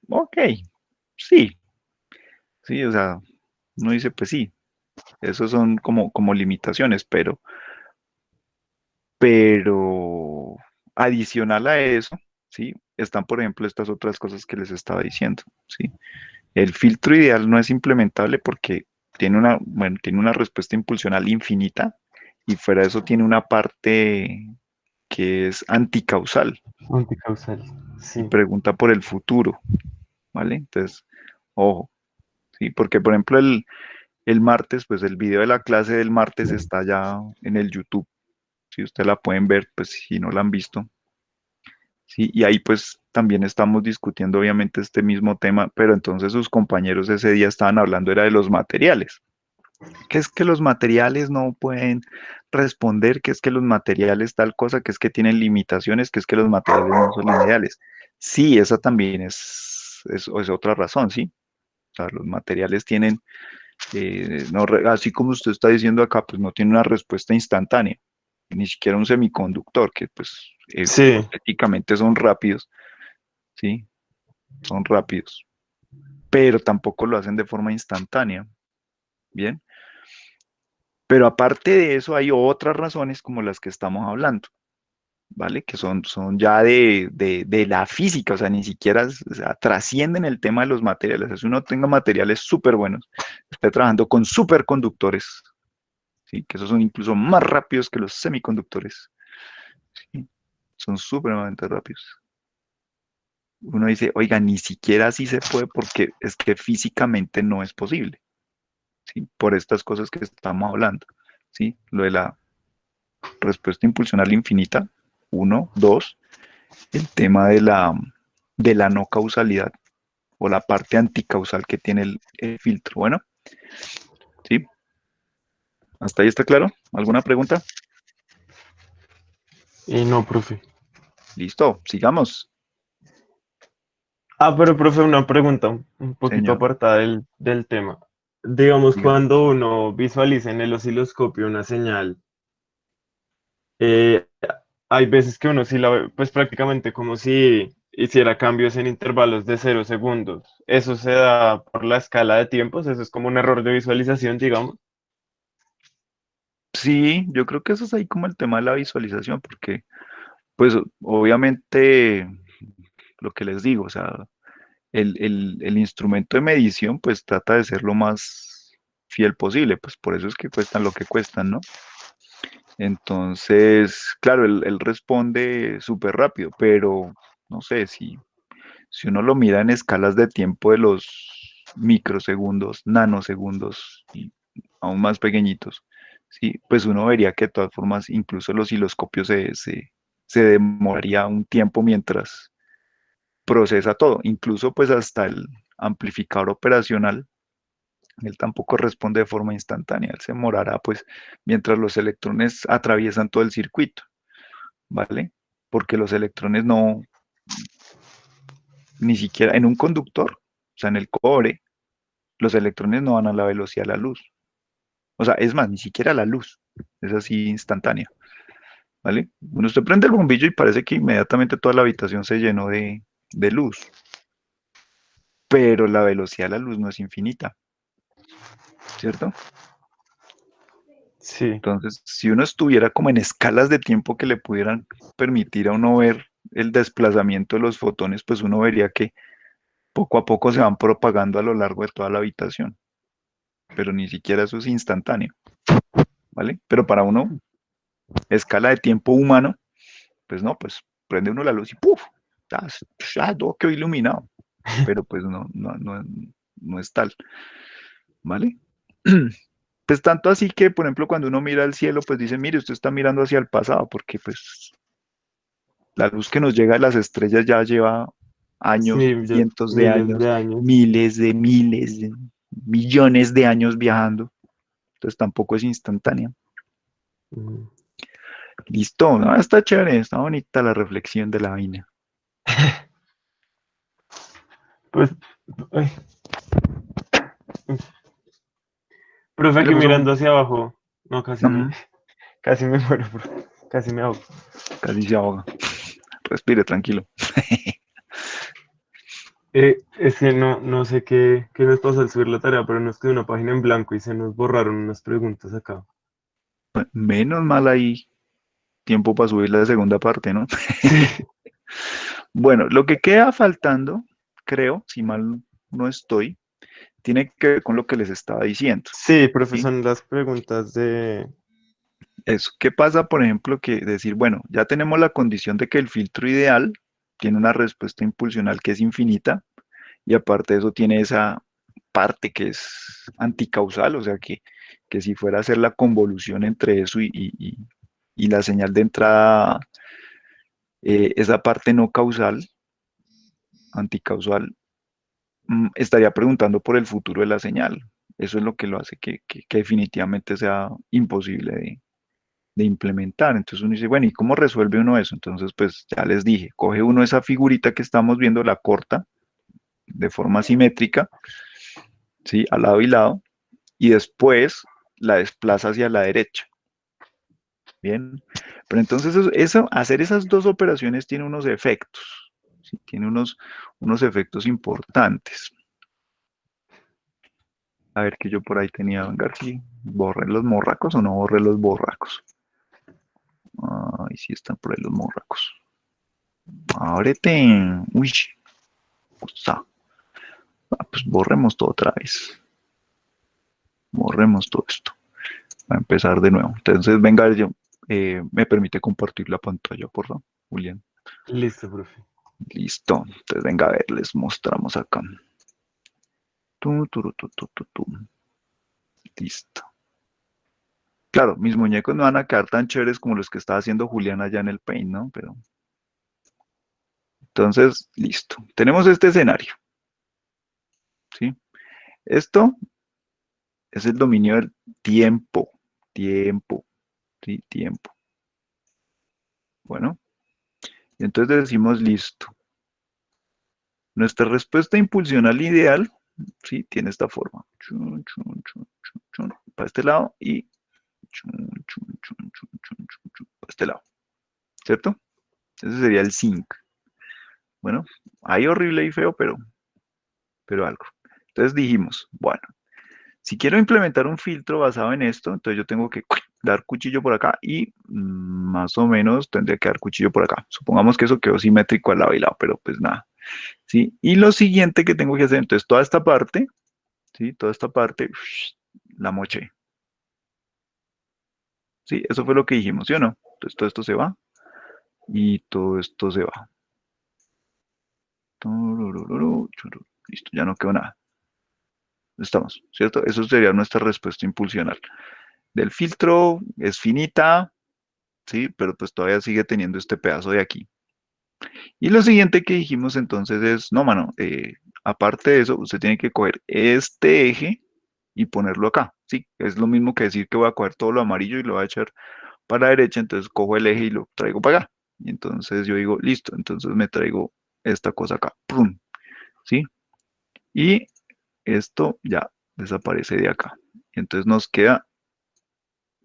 Ok, sí, sí, o sea, uno dice, pues sí, esos son como limitaciones, pero adicional a eso, sí, están, por ejemplo, estas otras cosas que les estaba diciendo, sí. El filtro ideal no es implementable porque bueno, tiene una respuesta impulsional infinita y fuera de eso tiene una parte que es anticausal Anticausal, y sí. pregunta por el futuro, ¿vale? Entonces, ojo, sí, porque por ejemplo el martes, pues el video de la clase del martes está ya en el YouTube. Si ustedes la pueden ver, pues si no la han visto. Sí, y ahí pues también estamos discutiendo obviamente este mismo tema, pero entonces sus compañeros ese día estaban hablando era de los materiales. Que es que los materiales no pueden responder, que es que los materiales tal cosa, que es que tienen limitaciones, que es que los materiales no son lineales. Sí, esa también es otra razón, ¿sí? O sea, los materiales tienen, no, así como usted está diciendo acá, pues no tiene una respuesta instantánea, ni siquiera un semiconductor, que pues Sí, hipotéticamente son rápidos, ¿sí? Son rápidos, pero tampoco lo hacen de forma instantánea, ¿bien? Pero aparte de eso, hay otras razones como las que estamos hablando, ¿vale? Que son ya de la física, o sea, ni siquiera o sea, trascienden el tema de los materiales. O sea, si uno tenga materiales súper buenos, esté trabajando con superconductores, ¿sí? Que esos son incluso más rápidos que los semiconductores, ¿sí? Son supremamente rápidos. Uno dice, oiga, ni siquiera así se puede porque es que físicamente no es posible, ¿sí? Por estas cosas que estamos hablando, ¿sí? Lo de la respuesta impulsional infinita, uno, dos, el tema de la no causalidad o la parte anticausal que tiene el filtro. Bueno, ¿sí? ¿Hasta ahí está claro? ¿Alguna pregunta? y no, profe. Listo, sigamos, Pero profe, una pregunta un poquito señor. apartada del tema. Digamos, Dígame. cuando uno visualiza en el osciloscopio una señal, eh, hay veces que uno sí la ve, pues prácticamente como si hiciera cambios en intervalos de 0 segundos. Eso se da por la escala de tiempos, eso es como un error de visualización, digamos. Sí, yo creo que eso es ahí como el tema de la visualización, porque pues obviamente lo que les digo, o sea, el instrumento de medición pues trata de ser lo más fiel posible, pues por eso es que cuestan lo que cuestan, ¿no? Entonces, claro, él responde súper rápido, pero no sé, si uno lo mira en escalas de tiempo de los microsegundos, nanosegundos y aún más pequeñitos, sí, pues uno vería que de todas formas incluso el osciloscopio se demoraría un tiempo mientras procesa todo, incluso pues hasta el amplificador operacional, él tampoco responde de forma instantánea, él se demorará pues mientras los electrones atraviesan todo el circuito, ¿vale? Porque los electrones no, Ni siquiera en un conductor, o sea, en el cobre, los electrones no van a la velocidad de la luz. O sea, es más, ni siquiera la luz. Es así instantánea, ¿vale? Bueno, usted prende el bombillo y parece que inmediatamente toda la habitación se llenó de luz, pero la velocidad de la luz no es infinita, ¿cierto? Sí. Entonces, si uno estuviera como en escalas de tiempo que le pudieran permitir a uno ver el desplazamiento de los fotones, pues uno vería que poco a poco se van propagando a lo largo de toda la habitación, pero ni siquiera eso es instantáneo, ¿vale? Pero para uno, escala de tiempo humano, pues no, pues prende uno la luz y ¡puf! Ya todo quedó iluminado, pero pues no es tal, ¿vale? Pues tanto así que, por ejemplo, cuando uno mira al cielo, pues dice, mire, usted está mirando hacia el pasado, porque pues la luz que nos llega de las estrellas ya lleva años, Sí, ya cientos de miles años, de años. miles de millones de años viajando. Entonces tampoco es instantánea. Mm. Listo, ¿no? Está chévere, está bonita la reflexión de la vaina. Pues, ay, profe, ¿Qué le aquí pasó? mirando hacia abajo. No, Ujú, casi me muero, profe. Casi me ahogo. casi se ahoga. Respire, tranquilo. Es que no sé qué nos pasó al subir la tarea, pero nos quedó una página en blanco y se nos borraron unas preguntas acá. Menos mal ahí tiempo para subir la segunda parte, ¿no? Sí, Bueno, lo que queda faltando, creo, si mal no estoy, tiene que ver con lo que les estaba diciendo, sí, profe, ¿sí? son las preguntas de... Eso. ¿Qué pasa, por ejemplo, que decir, bueno, ya tenemos la condición de que el filtro ideal tiene una respuesta impulsional que es infinita y aparte de eso tiene esa parte que es anticausal, o sea que si fuera a hacer la convolución entre eso y la señal de entrada, esa parte no causal, anticausal, estaría preguntando por el futuro de la señal. Eso es lo que lo hace que definitivamente sea imposible de implementar. Entonces uno dice, bueno, ¿y cómo resuelve uno eso? Entonces, pues ya les dije, coge uno esa figurita que estamos viendo, la corta de forma simétrica, ¿sí? Al lado y lado, y después la desplaza hacia la derecha. Bien, pero entonces hacer esas dos operaciones tiene unos efectos, ¿sí? Tiene unos efectos importantes. A ver que yo por ahí tenía, venga aquí, borré los morracos o no borré los borracos. Ay, sí están por ahí los morracos. Ábrete. Uy, está. Pues borremos todo otra vez. Borremos todo esto. Va a empezar de nuevo. Entonces, venga, me permite compartir la pantalla, por favor, Julián. Listo, profe. Listo. Entonces, venga, a ver, les mostramos acá. Tu. Listo. Claro, mis muñecos no van a quedar tan chéveres como los que estaba haciendo Julián allá en el Paint, ¿no? Pero, entonces, listo. Tenemos este escenario, ¿sí? Esto es el dominio del tiempo. Tiempo, ¿sí? Tiempo. Bueno, entonces decimos listo. Nuestra respuesta impulsional ideal, ¿sí? Tiene esta forma. Chun, chun, chun, chun, chun, para este lado y chun, chun, chun, chun, chun, chun, chun, para este lado. ¿Cierto? Ese sería el zinc. Bueno, ahí horrible y feo, pero algo. Entonces dijimos, bueno, si quiero implementar un filtro basado en esto, entonces yo tengo que dar cuchillo por acá y más o menos tendría que dar cuchillo por acá. Supongamos que eso quedó simétrico al lado y lado, pero pues nada. ¿Sí? Y lo siguiente que tengo que hacer, entonces toda esta parte, ¿sí? Toda esta parte, la moché. ¿Sí? Eso fue lo que dijimos, ¿sí o no? Entonces todo esto se va y todo esto se va. Turururu, churu. Listo, ya no quedó nada. Estamos, ¿cierto? Eso sería nuestra respuesta impulsional. Del filtro es finita, ¿sí? Pero pues todavía sigue teniendo este pedazo de aquí. Y lo siguiente que dijimos entonces es, no, mano, aparte de eso, usted tiene que coger este eje y ponerlo acá, ¿sí? Es lo mismo que decir que voy a coger todo lo amarillo y lo voy a echar para la derecha, entonces cojo el eje y lo traigo para acá. Y entonces yo digo, listo, entonces me traigo esta cosa acá, ¡prum! ¿sí? Y esto ya desaparece de acá. Entonces nos queda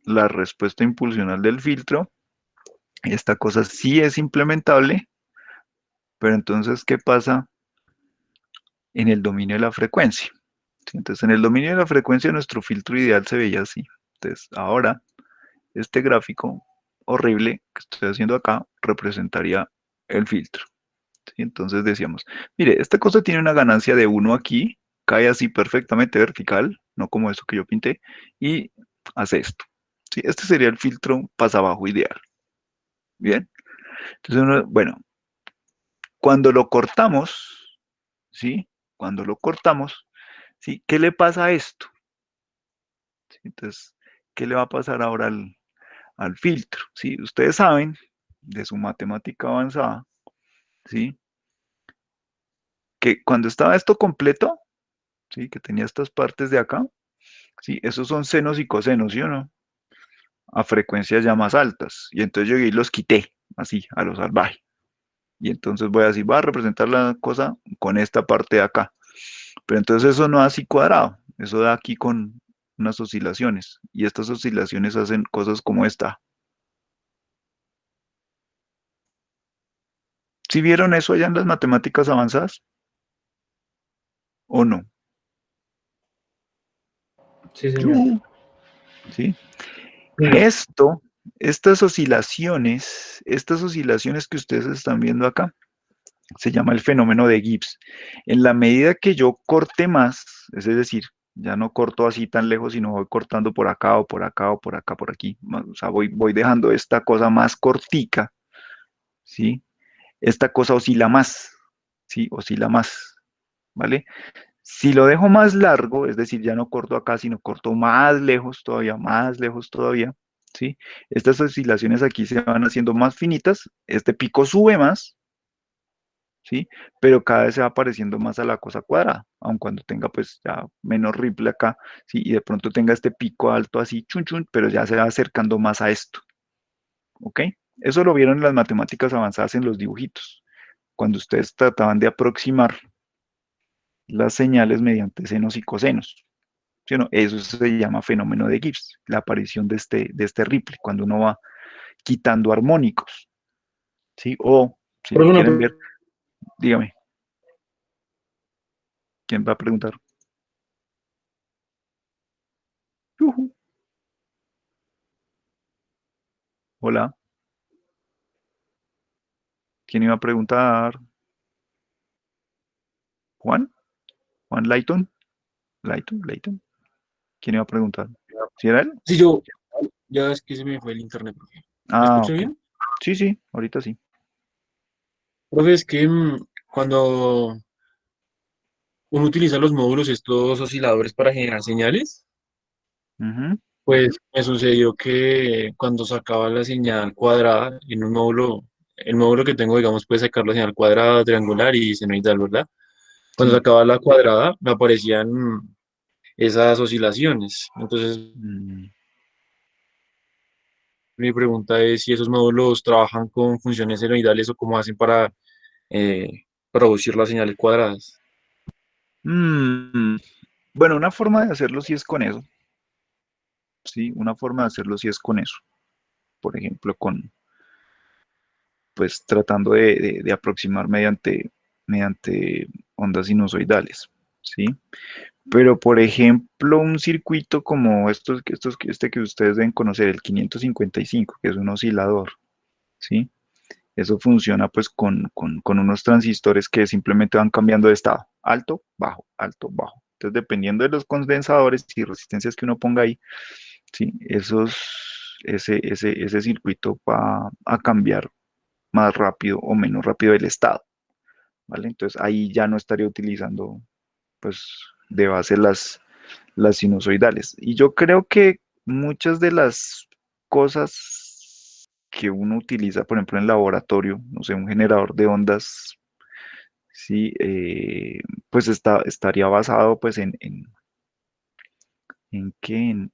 la respuesta impulsional del filtro. Esta cosa sí es implementable, pero entonces, ¿qué pasa en el dominio de la frecuencia? ¿Sí? Entonces, en el dominio de la frecuencia, nuestro filtro ideal se veía así. Entonces, ahora, este gráfico horrible que estoy haciendo acá representaría el filtro. ¿Sí? Entonces decíamos, mire, esta cosa tiene una ganancia de 1 aquí, cae así perfectamente vertical, no como eso que yo pinté, y hace esto. ¿Sí? Este sería el filtro pasabajo ideal. Bien. Entonces, bueno, cuando lo cortamos, ¿sí? Cuando lo cortamos, ¿sí? ¿Qué le pasa a esto? ¿Sí? Entonces, ¿qué le va a pasar ahora al filtro? ¿Sí? Ustedes saben de su matemática avanzada, ¿sí? Que cuando estaba esto completo, ¿sí? Que tenía estas partes de acá, ¿sí? Esos son senos y cosenos, ¿sí o no? A frecuencias ya más altas. Y entonces yo llegué y los quité, así, a lo salvaje. Y entonces voy a decir, voy a representar la cosa con esta parte de acá. Pero entonces eso no da así cuadrado, eso da aquí con unas oscilaciones. Y estas oscilaciones hacen cosas como esta. ¿Sí vieron eso allá en las matemáticas avanzadas? ¿O no? Sí, señor. Yujú. ¿Sí? Sí. Esto, estas oscilaciones que ustedes están viendo acá, se llama el fenómeno de Gibbs. En la medida que yo corte más, es decir, ya no corto así tan lejos, sino voy cortando por acá o por acá o por acá, por aquí, o sea, voy dejando esta cosa más cortica, ¿sí? Esta cosa oscila más, ¿sí? Oscila más, ¿vale? Si lo dejo más largo, es decir, ya no corto acá, sino corto más lejos todavía, ¿sí? Estas oscilaciones aquí se van haciendo más finitas, este pico sube más, ¿sí? Pero cada vez se va pareciendo más a la cosa cuadrada, aun cuando tenga pues ya menos ripple acá, ¿sí? Y de pronto tenga este pico alto así, chun chun, pero ya se va acercando más a esto, ¿ok? Eso lo vieron en las matemáticas avanzadas en los dibujitos, cuando ustedes trataban de aproximar las señales mediante senos y cosenos. ¿Sí o no? Eso se llama fenómeno de Gibbs, la aparición de este ripple, cuando uno va quitando armónicos, ¿sí? O, si Pero lo una quieren ver, dígame, ¿quién va a preguntar? Yujú. Hola, ¿quién iba a preguntar? ¿Juan? ¿Juan Layton? ¿Layton? ¿Quién iba a preguntar? ¿Sí era él? Sí, yo, ya es que se me fue el internet, profe. ¿Me Ah, escucha ok. bien? Sí, sí, ahorita sí. Profe, es que cuando uno utiliza los módulos, estos osciladores para generar señales, Ujú. pues me sucedió que cuando sacaba la señal cuadrada en un módulo, el módulo que tengo, digamos, puede sacar la señal cuadrada, triangular y senoidal, ¿verdad? Cuando Sí. sacaba la cuadrada, me aparecían esas oscilaciones. Entonces, Mm, mi pregunta es si esos módulos trabajan con funciones senoidales o cómo hacen para eh, producir las señales cuadradas. mm. Bueno, una forma de hacerlo sí es con eso, ¿sí? Una forma de hacerlo sí es con eso. Por ejemplo, pues tratando de aproximar mediante ondas sinusoidales, ¿sí? Pero, por ejemplo, un circuito como este que ustedes deben conocer, el 555, que es un oscilador, ¿sí? Eso funciona pues con unos transistores que simplemente van cambiando de estado, alto, bajo, alto, bajo. Entonces, dependiendo de los condensadores y resistencias que uno ponga ahí, ¿sí? Ese circuito va a cambiar más rápido o menos rápido el estado, ¿vale? Entonces, ahí ya no estaría utilizando pues de base las sinusoidales. Y yo creo que muchas de las cosas que uno utiliza, por ejemplo, en el laboratorio, no sé, un generador de ondas, sí, pues estaría basado pues ¿en qué?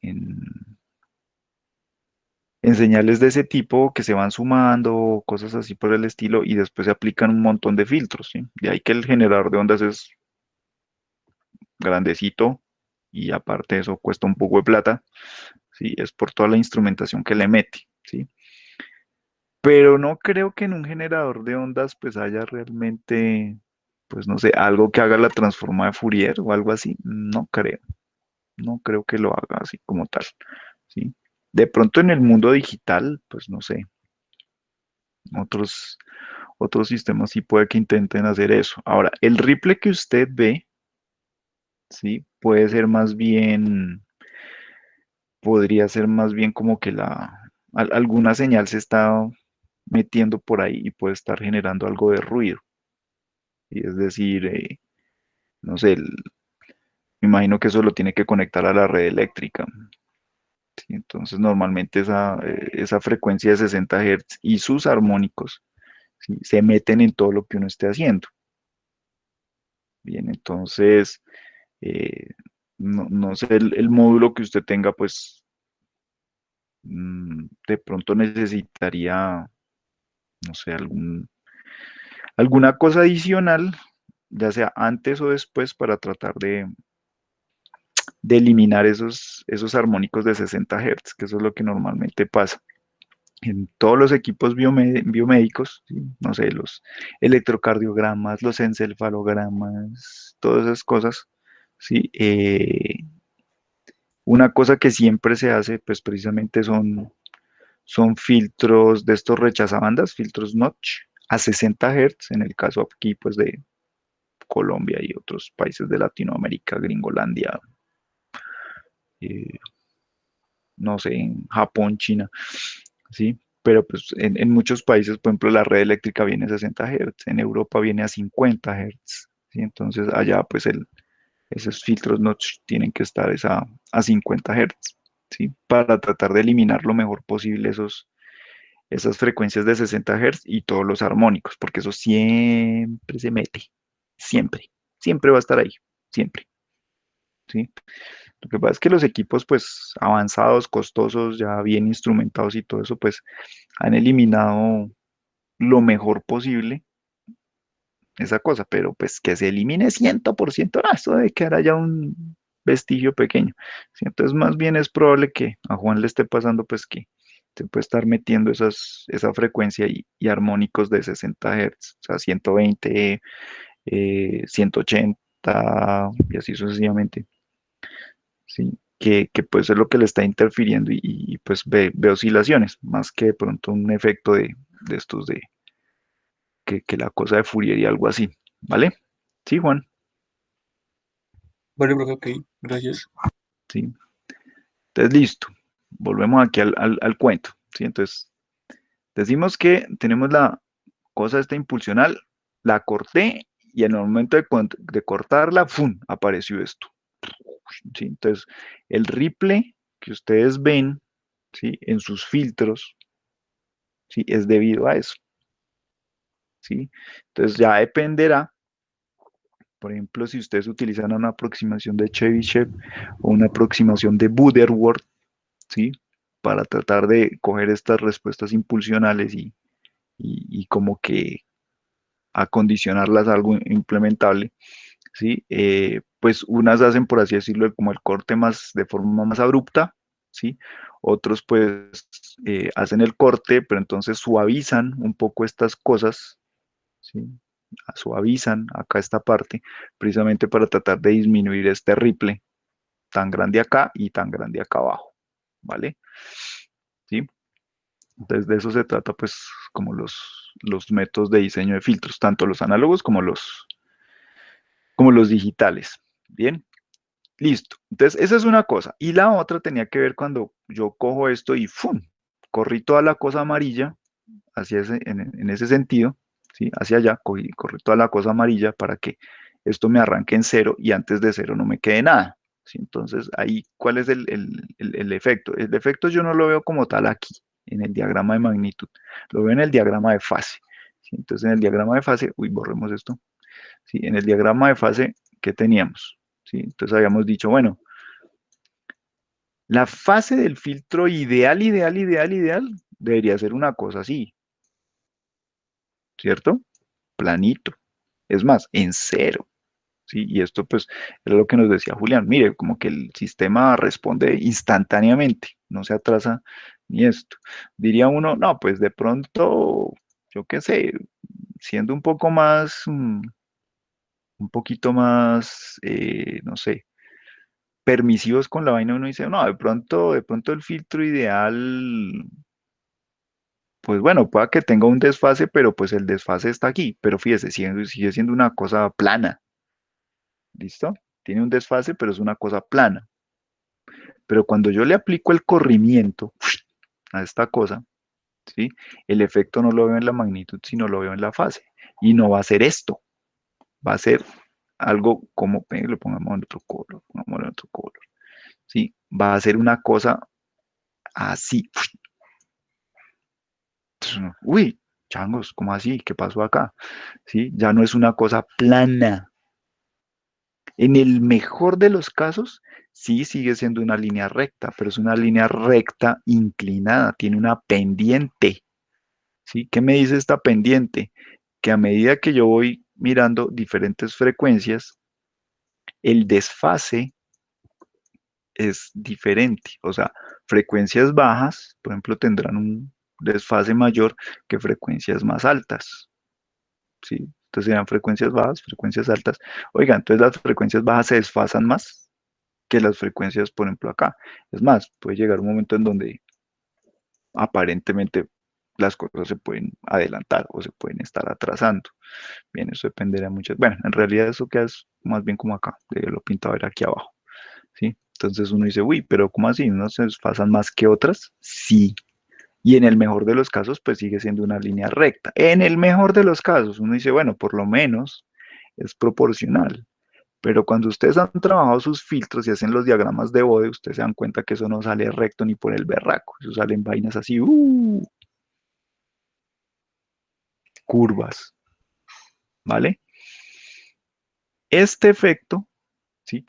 en señales de ese tipo que se van sumando, cosas así por el estilo, y después se aplican un montón de filtros, ¿sí? De ahí que el generador de ondas es grandecito y aparte de eso cuesta un poco de plata, ¿sí? Es por toda la instrumentación que le mete, ¿sí? Pero no creo que en un generador de ondas pues haya realmente, pues no sé, algo que haga la transforma de Fourier o algo así. No creo que lo haga así como tal, ¿sí? De pronto en el mundo digital, pues no sé, otros, otros sistemas sí puede que intenten hacer eso. Ahora, el ripple que usted ve, ¿sí? Puede ser más bien, podría ser más bien como que alguna señal se está metiendo por ahí y puede estar generando algo de ruido. Y es decir, no sé, me imagino que eso lo tiene que conectar a la red eléctrica. ¿Sí? Entonces, normalmente esa frecuencia de 60 Hz y sus armónicos, ¿sí? Se meten en todo lo que uno esté haciendo. Bien, entonces, eh, no sé, el módulo que usted tenga, pues de pronto necesitaría, no sé, alguna cosa adicional, ya sea antes o después, para tratar de eliminar esos armónicos de 60 Hz, que eso es lo que normalmente pasa. En todos los equipos biomédicos, ¿sí? No sé, los electrocardiogramas, los encefalogramas, todas esas cosas, ¿sí? Una cosa que siempre se hace, pues precisamente son filtros de estos rechazabandas, filtros notch, a 60 Hz, en el caso aquí, pues de Colombia y otros países de Latinoamérica, Gringolandia, eh, no sé, en Japón, China, ¿sí? Pero pues en muchos países, por ejemplo, la red eléctrica viene a 60 Hz, en Europa viene a 50 Hz, ¿sí? Entonces allá pues esos filtros no tienen que estar a 50 Hz, ¿sí? Para tratar de eliminar lo mejor posible esas frecuencias de 60 Hz y todos los armónicos, porque eso siempre se mete, siempre, siempre va a estar ahí, siempre, ¿sí? Lo que pasa es que los equipos, pues, avanzados, costosos, ya bien instrumentados y todo eso, pues, han eliminado lo mejor posible esa cosa, pero pues que se elimine 100%, no, eso debe quedar ya un vestigio pequeño. ¿Sí? Entonces, más bien es probable que a Juan le esté pasando, pues, que se puede estar metiendo esa frecuencia y armónicos de 60 Hz, o sea, 120, 180 y así sucesivamente. ¿Sí? Que pues es lo que le está interfiriendo y, pues ve oscilaciones, más que de pronto un efecto de estos que la cosa de Fourier y algo así, ¿vale? Sí, Juan, Vale, profe, ok, gracias. sí. Entonces, listo. Volvemos aquí al cuento, ¿sí? Entonces, decimos que tenemos la cosa esta impulsional, la corté y en el momento de cortarla, ¡fum!, apareció esto. ¿Sí? Entonces, el ripple que ustedes ven, ¿sí? En sus filtros, ¿sí? Es debido a eso, ¿sí? Entonces ya dependerá, por ejemplo, si ustedes utilizan una aproximación de Chebyshev o una aproximación de Butterworth, ¿sí? Para tratar de coger estas respuestas impulsionales y como que acondicionarlas a algo implementable, ¿sí? Pues unas hacen, por así decirlo, como el corte más de forma más abrupta, ¿sí? Otros pues hacen el corte, pero entonces suavizan un poco estas cosas, ¿sí? Suavizan acá esta parte, precisamente para tratar de disminuir este ripple tan grande acá y tan grande acá abajo, ¿vale? ¿Sí? Entonces de eso se trata pues como los métodos de diseño de filtros, tanto los análogos como los digitales. Bien, listo. Entonces esa es una cosa. Y la otra tenía que ver cuando yo cojo esto y ¡fum! Corrí toda la cosa amarilla hacia en ese sentido, ¿sí? Hacia allá, corrí toda la cosa amarilla para que esto me arranque en cero y antes de cero no me quede nada. ¿Sí? Entonces, ahí, ¿cuál es el efecto? El efecto yo no lo veo como tal aquí, en el diagrama de magnitud, lo veo en el diagrama de fase. ¿Sí? Entonces, en el diagrama de fase, uy, borremos esto. ¿Sí? En el diagrama de fase, ¿qué teníamos? ¿Sí? Entonces, habíamos dicho, bueno, La fase del filtro ideal, ideal, ideal, ideal, debería ser una cosa así, ¿cierto? Planito. Es más, en cero. ¿Sí? Y esto pues era lo que nos decía Julián. Mire, como que el sistema responde instantáneamente, no se atrasa ni esto. Diría uno, no, pues de pronto, yo qué sé, siendo un poco más, un poquito más, no sé, permisivos con la vaina, uno dice, no, de pronto el filtro ideal, pues bueno, pueda que tenga un desfase, pero pues el desfase está aquí. Pero fíjese, sigue siendo una cosa plana, ¿listo? Tiene un desfase, pero es una cosa plana. Pero cuando yo le aplico el corrimiento a esta cosa, ¿sí? El efecto no lo veo en la magnitud, sino lo veo en la fase. Y no va a ser esto, va a ser algo como, lo pongamos en otro color, pongámoslo en otro color, ¿sí? Va a ser una cosa así. Uy, changos, ¿cómo así? ¿Qué pasó acá? ¿Sí? Ya no es una cosa plana. En el mejor de los casos, sí sigue siendo una línea recta, pero es una línea recta inclinada, tiene una pendiente. ¿Sí? ¿Qué me dice esta pendiente? Que a medida que yo voy mirando diferentes frecuencias, el desfase es diferente. O sea, frecuencias bajas, por ejemplo, tendrán un desfase mayor que frecuencias más altas. ¿Sí? Entonces serían frecuencias bajas, frecuencias altas. Oiga, entonces las frecuencias bajas se desfasan más que las frecuencias, por ejemplo, acá. Es más, puede llegar un momento en donde aparentemente las cosas se pueden adelantar o se pueden estar atrasando. Bien, eso dependerá mucho. Bueno, en realidad eso queda es más bien como acá, lo pinto a ver aquí abajo, ¿sí? Entonces uno dice, uy, pero ¿cómo así? ¿Unos se desfasan más que otras? Sí. Y en el mejor de los casos, pues sigue siendo una línea recta. En el mejor de los casos, uno dice, bueno, por lo menos es proporcional. Pero cuando ustedes han trabajado sus filtros y hacen los diagramas de Bode, ustedes se dan cuenta que eso no sale recto ni por el berraco. Eso salen vainas así, curvas, ¿vale? Este efecto, ¿sí?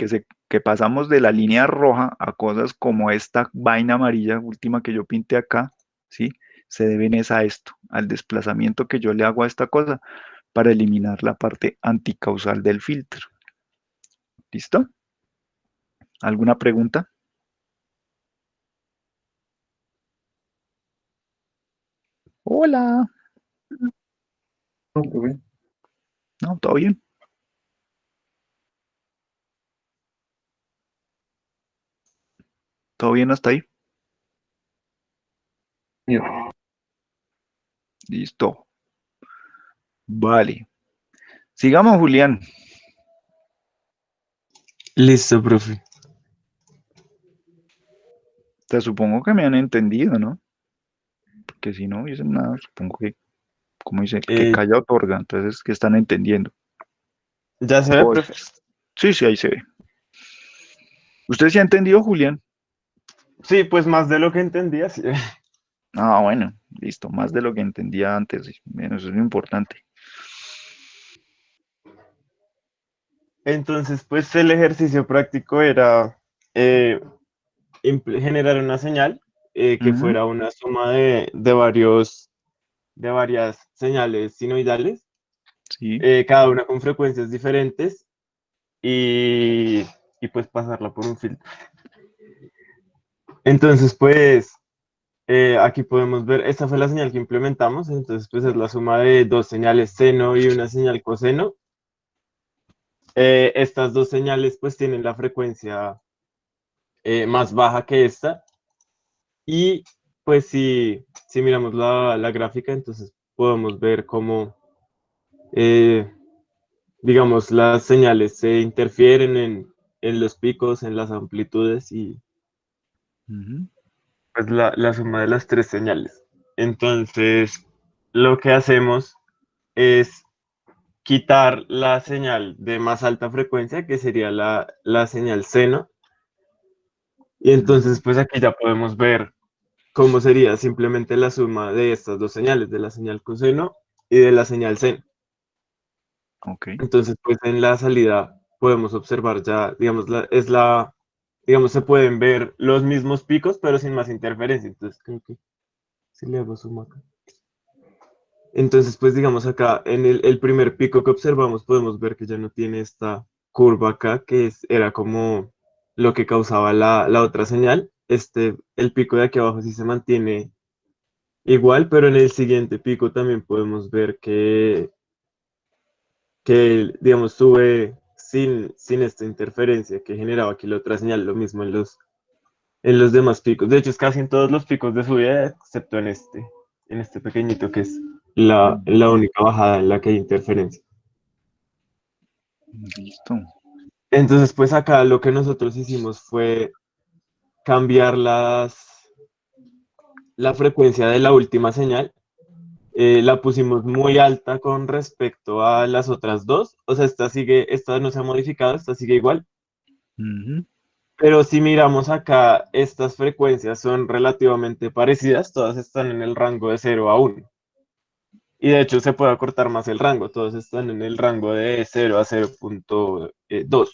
Que pasamos de la línea roja a cosas como esta vaina amarilla última que yo pinté acá, ¿sí? Se deben es a esto, al desplazamiento que yo le hago a esta cosa para eliminar la parte anticausal del filtro. ¿Listo? ¿Alguna pregunta? Hola. No, profe. No, todo bien. ¿Todo bien hasta ahí? Ya. Listo. Vale. Sigamos, Julián. Listo, profe. Te supongo que me han entendido, ¿no? Porque si no dicen nada, supongo que, como dice, el que Eh, calla otorga. Entonces, ¿qué están entendiendo? ¿Ya se ve, Oh, profe? sí, sí, ahí se ve. ¿Usted sí ha entendido, Julián? Sí, pues más de lo que entendía, sí. Ah, bueno, listo. Más de lo que entendía antes. Bueno, eso es lo importante. Entonces, pues el ejercicio práctico era eh, generar una señal que Ujú, fuera una suma de varias señales sinoidales, sí. cada una con frecuencias diferentes y, y pues pasarla por un filtro. Entonces, pues aquí podemos ver, esta fue la señal que implementamos, entonces pues es la suma de dos señales seno y una señal coseno. Estas dos señales pues tienen la frecuencia más baja que esta y pues si miramos la gráfica, entonces podemos ver cómo, eh, digamos, las señales se interfieren en los picos, en las amplitudes y Ujú, pues la suma de las tres señales. Entonces, lo que hacemos es quitar la señal de más alta frecuencia, que sería la señal seno, y entonces ujú, pues aquí ya podemos ver cómo sería simplemente la suma de estas dos señales, de la señal coseno y de la señal seno. ok. Entonces, pues en la salida podemos observar ya, digamos, es la digamos, se pueden ver los mismos picos, pero sin más interferencia. Entonces, creo que si le hago zoom acá. Entonces, pues digamos acá, en el primer pico que observamos, podemos ver que ya no tiene esta curva acá, era como lo que causaba la otra señal. El pico de aquí abajo sí se mantiene igual, pero en el siguiente pico también podemos ver que digamos, sube sin esta interferencia que generaba aquí la otra señal, lo mismo en los demás picos. De hecho, es casi en todos los picos de subida, excepto en este pequeñito que es la única bajada en la que hay interferencia. Listo. Entonces, pues acá lo que nosotros hicimos fue cambiar la frecuencia de la última señal. La pusimos muy alta con respecto a las otras dos. O sea, esta no se ha modificado, esta sigue igual. Ujú. Pero si miramos acá, estas frecuencias son relativamente parecidas, todas están en el rango de 0 a 1. Y de hecho se puede acortar más el rango, todos están en el rango de 0 a 0.2,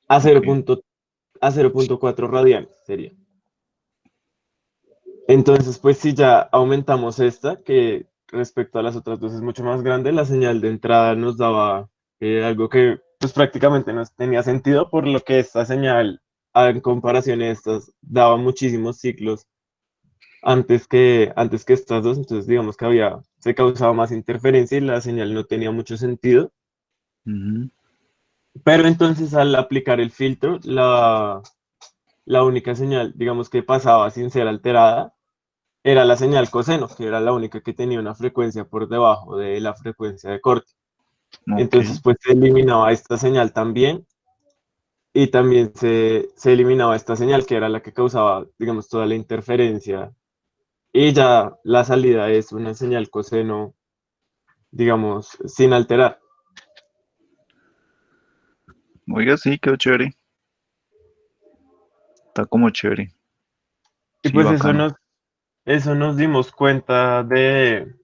a Ok. 0.4 radianes sería. Entonces, pues si ya aumentamos esta, que respecto a las otras dos es mucho más grande, la señal de entrada nos daba algo que pues prácticamente no tenía sentido, por lo que esta señal, en comparación a estas, daba muchísimos ciclos antes que estas dos, entonces digamos que se causaba más interferencia y la señal no tenía mucho sentido. Ujú. Pero entonces al aplicar el filtro, la única señal, digamos que pasaba sin ser alterada, era la señal coseno, que era la única que tenía una frecuencia por debajo de la frecuencia de corte. Ok. Entonces, pues se eliminaba esta señal también y también se eliminaba esta señal que era la que causaba, digamos, toda la interferencia. Y ya la salida es una señal coseno, digamos, sin alterar. Oiga, sí, quedó chévere. Está como chévere. Y Sí, pues bacano. eso nos dimos cuenta de...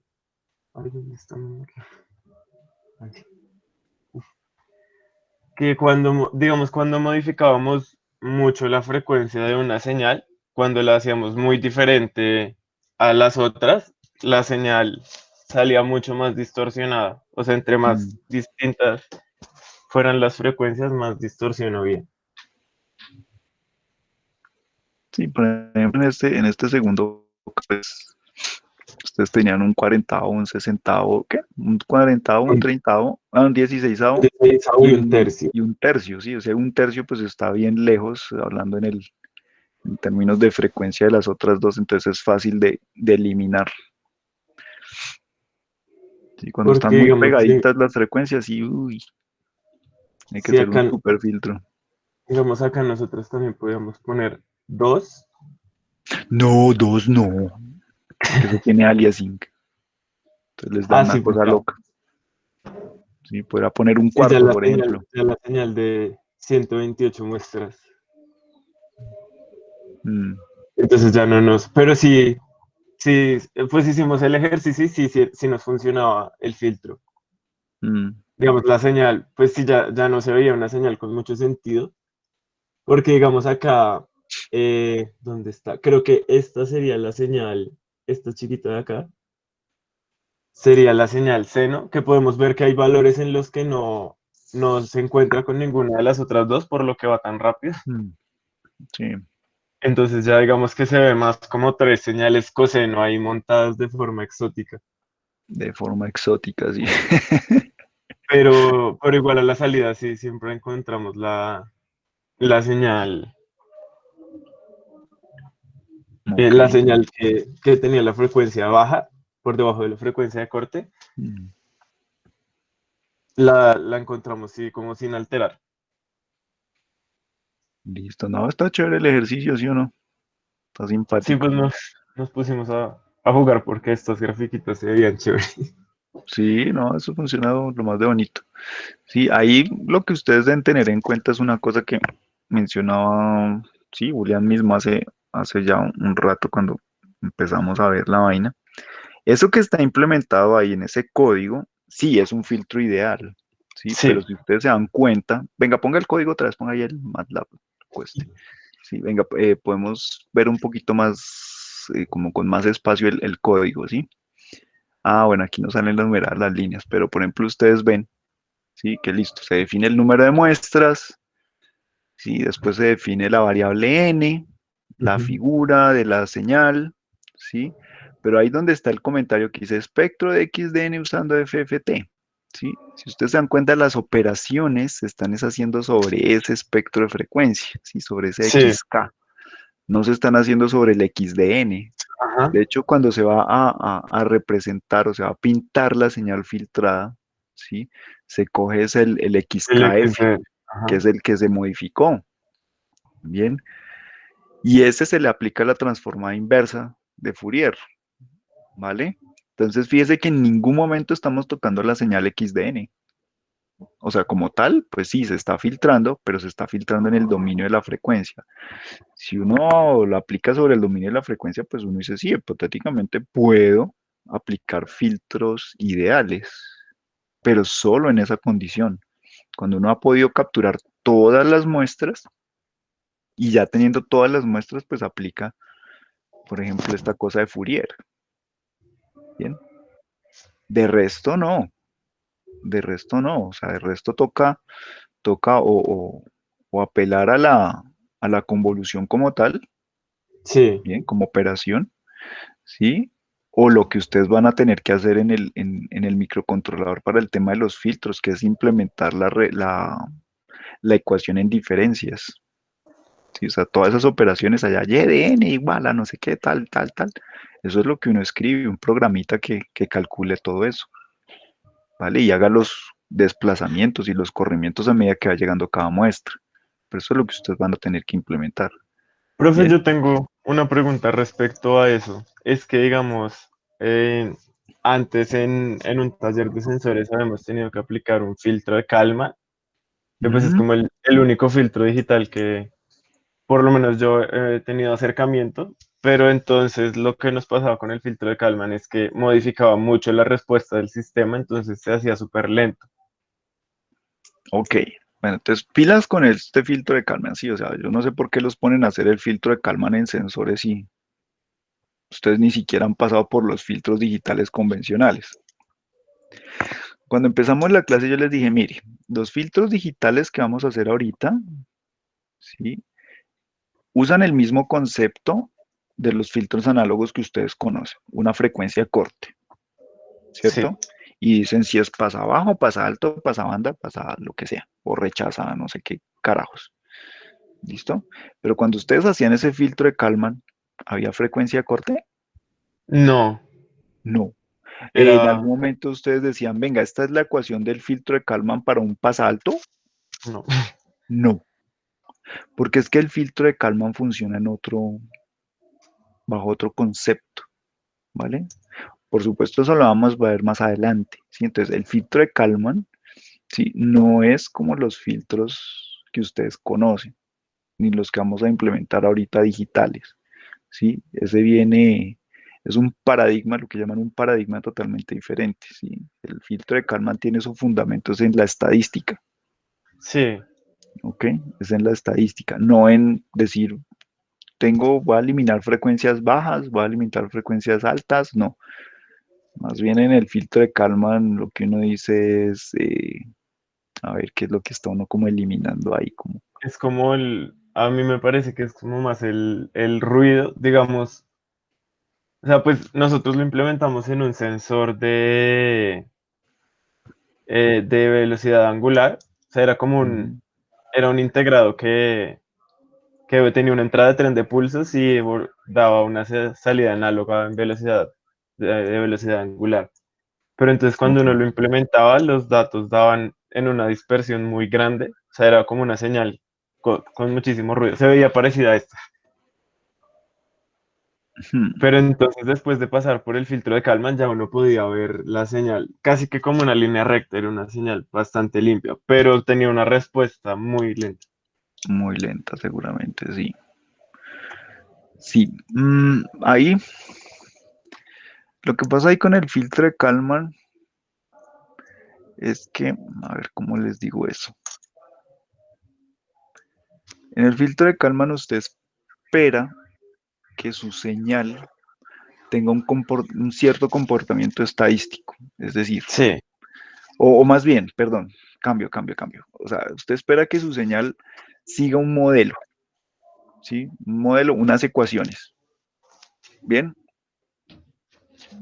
Ay, ¿dónde está mi marca? Aquí. Que digamos, cuando modificábamos mucho la frecuencia de una señal, cuando la hacíamos muy diferente a las otras, la señal salía mucho más distorsionada. O sea, entre Mm. más distintas fueran las frecuencias, más distorsionó bien. Sí, por ejemplo, en este segundo, pues, ustedes tenían un cuarentavo, un sesentavo, ¿qué? Un cuarentavo, un Un treintavo, un dieciseisavo 16 y y un un, tercio. y un tercio, sí, o sea, un tercio pues está bien lejos, hablando en términos de frecuencia de las otras dos, entonces es fácil de eliminar. Sí, cuando Porque, están muy digamos, pegaditas las frecuencias, sí, uy, hay que si hacer un acá, super filtro. digamos, acá nosotros también podíamos poner dos. No, dos no, porque eso tiene aliasing, entonces les da Ah, una sí, pues cosa ya. loca. Sí, podrá poner un Sí, cuarto, por ejemplo. ya la señal de 128 muestras. Mm, Entonces ya no nos. Pero sí, sí, pues hicimos el ejercicio y sí, sí, sí nos funcionaba el filtro. mm, Digamos, la señal, pues sí, ya no se veía una señal con mucho sentido. Porque, digamos, acá, ¿dónde está? Creo que esta sería la señal, esta chiquita de acá, sería la señal seno, que podemos ver que hay valores en los que no se encuentra con ninguna de las otras dos, por lo que va tan rápido. mm, sí, Entonces ya digamos que se ve más como tres señales coseno ahí montadas de forma exótica. de forma exótica, sí. Pero igual a la salida sí siempre encontramos la señal, Ok. que tenía la frecuencia baja por debajo de la frecuencia de corte, Mm, la encontramos sí como sin alterar. listo, no, está chévere el ejercicio, ¿sí o no? Está Sí, simpático. pues nos pusimos a jugar porque estos grafiquitos se veían chéveres. Sí, no, eso funciona lo más de bonito. Sí, ahí lo que ustedes deben tener en cuenta es una cosa que mencionaba, sí, Julián mismo hace ya un rato cuando empezamos a ver la vaina. Eso que está implementado ahí en ese código, sí es un filtro ideal, ¿sí? Pero Sí, si ustedes se dan cuenta, venga, ponga el código otra vez, ponga ahí el MATLAB, cueste. Sí, venga, podemos ver un poquito más, como con más espacio el código, ¿sí? Ah, bueno, aquí no salen las líneas, pero por ejemplo ustedes ven, ¿sí? Que listo, se define el número de muestras, ¿sí? Después se define la variable n, la ujú, figura de la señal, ¿sí? Pero ahí donde está el comentario que dice espectro de XDN usando FFT, ¿sí? Si ustedes se dan cuenta, las operaciones se están es haciendo sobre ese espectro de frecuencia, ¿sí? Sobre ese sí, XK, no se están haciendo sobre el XDN. ajá, De hecho, cuando se va a representar o se va a pintar la señal filtrada, ¿sí? Se coge es el el XKF, XD, que ajá, es el que se modificó, ¿bien? Y ese se le aplica la transformada inversa de Fourier, ¿vale? Entonces, fíjese que en ningún momento estamos tocando la señal XDN. O sea, como tal, pues sí, se está filtrando, pero se está filtrando en el dominio de la frecuencia. Si uno lo aplica sobre el dominio de la frecuencia, pues uno dice, sí, hipotéticamente puedo aplicar filtros ideales, pero solo en esa condición. Cuando uno ha podido capturar todas las muestras y ya teniendo todas las muestras, pues aplica, por ejemplo, esta cosa de Fourier. Bien, de resto no, de resto no, o sea, de resto toca o apelar a la convolución como tal, sí. bien, como operación, ¿sí? O lo que ustedes van a tener que hacer en el microcontrolador para el tema de los filtros, que es implementar la ecuación en diferencias. ¿Sí? O sea, todas esas operaciones allá, y de n igual a no sé qué, tal, tal, tal. Eso es lo que uno escribe, un programita que calcule todo eso, ¿vale? Y haga los desplazamientos y los corrimientos a medida que va llegando cada muestra. Pero eso es lo que ustedes van a tener que implementar. Profe, ¿Bien? yo tengo una pregunta respecto a eso. Es que, digamos, eh, antes en un taller de sensores habíamos tenido que aplicar un filtro de calma, que pues es Ujú. como el único filtro digital que por lo menos yo he tenido acercamiento, pero entonces lo que nos pasaba con el filtro de Kalman es que modificaba mucho la respuesta del sistema, entonces se hacía súper lento. Ok. Bueno, entonces pilas con este filtro de Kalman, sí, o sea, yo no sé por qué los ponen a hacer el filtro de Kalman en sensores y ustedes ni siquiera han pasado por los filtros digitales convencionales. Cuando empezamos la clase yo les dije, mire, los filtros digitales que vamos a hacer ahorita, ¿sí? Usan el mismo concepto de los filtros análogos que ustedes conocen, una frecuencia corte, Sí, ¿cierto? Y dicen si es pasa bajo, pasa alto, pasa banda, pasa lo que sea, o rechaza no sé qué carajos, ¿listo? Pero cuando ustedes hacían ese filtro de Kalman, ¿había frecuencia corte? no, No. En era, algún momento ustedes decían, venga, esta es la ecuación del filtro de Kalman para un pasa alto. no. No, porque es que el filtro de Kalman funciona bajo otro concepto, ¿vale? Por supuesto, eso lo vamos a ver más adelante, ¿sí? Entonces, el filtro de Kalman, ¿sí? No es como los filtros que ustedes conocen, ni los que vamos a implementar ahorita digitales, ¿sí? Ese viene, es un paradigma, lo que llaman un paradigma totalmente diferente, ¿sí? El filtro de Kalman tiene sus fundamentos en la estadística, Sí, ¿ok? Es en la estadística, no en decir, voy a eliminar frecuencias bajas, voy a eliminar frecuencias altas, no. Más bien en el filtro de Kalman lo que uno dice es, a ver qué es lo que está uno como eliminando ahí, como, es como a mí me parece que es como más el ruido, digamos, o sea, pues nosotros lo implementamos en un sensor de velocidad angular, o sea, ujú, era un integrado que tenía una entrada de tren de pulsos y daba una salida análoga en velocidad de velocidad angular. Pero entonces cuando ok, uno lo implementaba, los datos daban en una dispersión muy grande, o sea, era como una señal con muchísimo ruido. Se veía parecida a esta. ujú, Pero entonces después de pasar por el filtro de Kalman ya uno podía ver la señal casi que como una línea recta, era una señal bastante limpia, pero tenía una respuesta muy lenta. muy lenta seguramente, sí. Sí, ahí, lo que pasa ahí con el filtro de Kalman es que, a ver, ¿cómo les digo eso? En el filtro de Kalman usted espera que su señal tenga un cierto comportamiento estadístico, es decir, Sí, o más bien, perdón, cambio. O sea, usted espera que su señal siga un modelo, ¿sí? Un modelo, unas ecuaciones, ¿bien?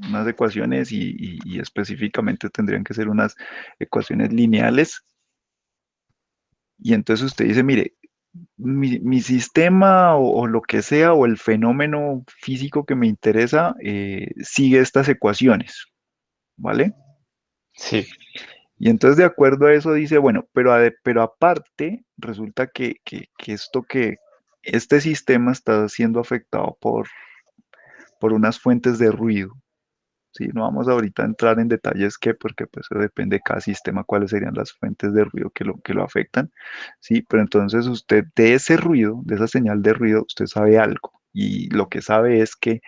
Unas ecuaciones y específicamente tendrían que ser unas ecuaciones lineales. Y entonces usted dice, mire, mi sistema o lo que sea, o el fenómeno físico que me interesa, sigue estas ecuaciones, ¿vale? sí, Y entonces de acuerdo a eso dice, bueno, pero aparte resulta que este sistema está siendo afectado por unas fuentes de ruido. Sí, no vamos ahorita a entrar en detalles porque pues eso depende de cada sistema, cuáles serían las fuentes de ruido que lo afectan. Sí, pero entonces usted de ese ruido, de esa señal de ruido, usted sabe algo. Y lo que sabe es que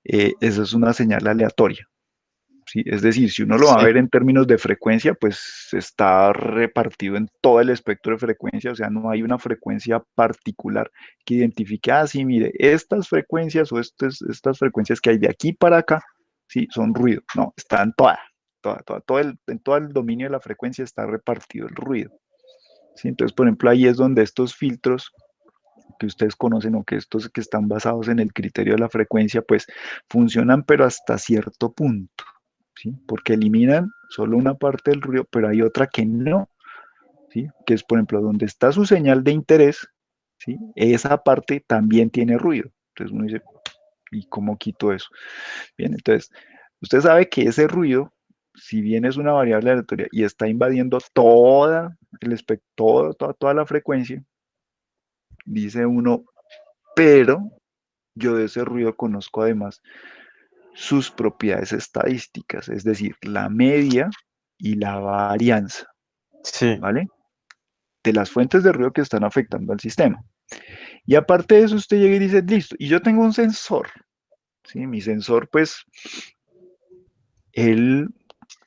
esa es una señal aleatoria. ¿Sí? Es decir, si uno lo va a sí, ver en términos de frecuencia, pues está repartido en todo el espectro de frecuencia, o sea, no hay una frecuencia particular que identifique, sí, mire, estas frecuencias o estas frecuencias que hay de aquí para acá, sí, son ruido. No, están en todo el dominio de la frecuencia está repartido el ruido. ¿Sí? Entonces, por ejemplo, ahí es donde estos filtros que ustedes conocen o que estos que están basados en el criterio de la frecuencia, pues funcionan, pero hasta cierto punto. ¿Sí? Porque eliminan solo una parte del ruido, pero hay otra que no, ¿sí? Que es, por ejemplo, donde está su señal de interés, ¿sí? Esa parte también tiene ruido. Entonces uno dice, ¿y cómo quito eso? Bien, entonces, usted sabe que ese ruido, si bien es una variable aleatoria y está invadiendo toda el espectro, toda la frecuencia, dice uno, pero yo de ese ruido conozco además sus propiedades estadísticas, es decir, la media y la varianza, sí, ¿vale? De las fuentes de ruido que están afectando al sistema. Y aparte de eso, usted llega y dice, listo, y yo tengo un sensor, ¿sí? Mi sensor, pues, él,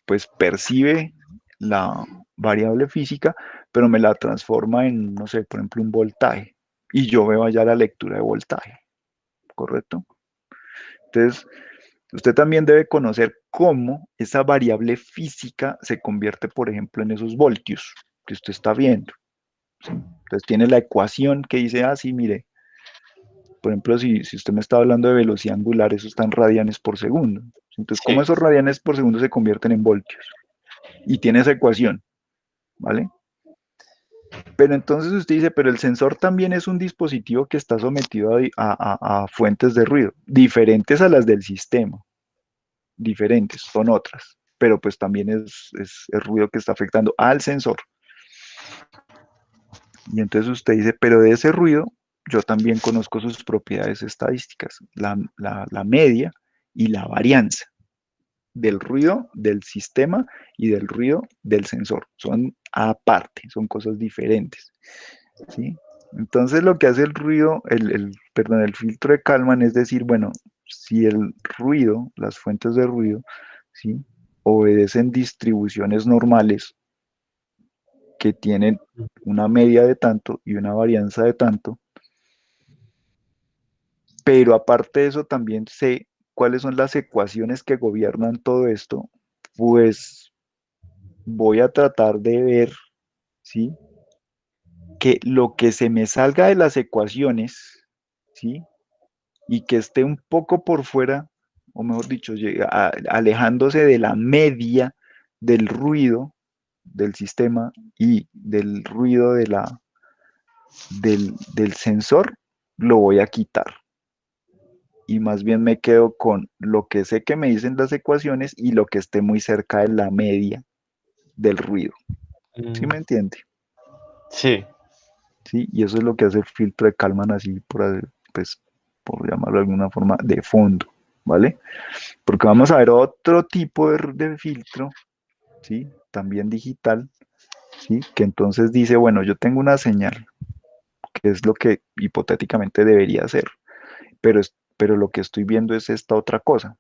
pues, percibe la variable física, pero me la transforma en, no sé, por ejemplo, un voltaje. Y yo veo allá la lectura de voltaje, ¿correcto? Entonces, usted también debe conocer cómo esa variable física se convierte, por ejemplo, en esos voltios que usted está viendo. ¿Sí? Entonces tiene la ecuación que dice, sí, mire, por ejemplo, si usted me está hablando de velocidad angular, eso está en radianes por segundo. Entonces, ¿cómo sí. esos radianes por segundo se convierten en voltios? Y tiene esa ecuación, ¿vale? Pero entonces usted dice, pero el sensor también es un dispositivo que está sometido a fuentes de ruido, diferentes a las del sistema. Diferentes, son otras, pero pues también es el ruido que está afectando al sensor. Y entonces usted dice, pero de ese ruido yo también conozco sus propiedades estadísticas, la media y la varianza del ruido del sistema y del ruido del sensor. Son aparte, son cosas diferentes. ¿Sí? Entonces lo que hace el ruido, perdón, el filtro de Kalman es decir, bueno, si el ruido, las fuentes de ruido, ¿sí? Obedecen distribuciones normales que tienen una media de tanto y una varianza de tanto, pero aparte de eso también sé cuáles son las ecuaciones que gobiernan todo esto, pues voy a tratar de ver, ¿sí? Que lo que se me salga de las ecuaciones, ¿sí? Y que esté un poco por fuera, o mejor dicho, alejándose de la media del ruido del sistema y del ruido del sensor, lo voy a quitar. Y más bien me quedo con lo que sé que me dicen las ecuaciones y lo que esté muy cerca de la media del ruido. ¿Sí me Mm, entiende? sí, ¿Sí? Y eso es lo que hace el filtro de Kalman así, pues, por llamarlo de alguna forma, de fondo, ¿vale? Porque vamos a ver otro tipo de filtro, ¿sí? También digital, ¿sí? Que entonces dice, bueno, yo tengo una señal, que es lo que hipotéticamente debería ser, pero lo que estoy viendo es esta otra cosa,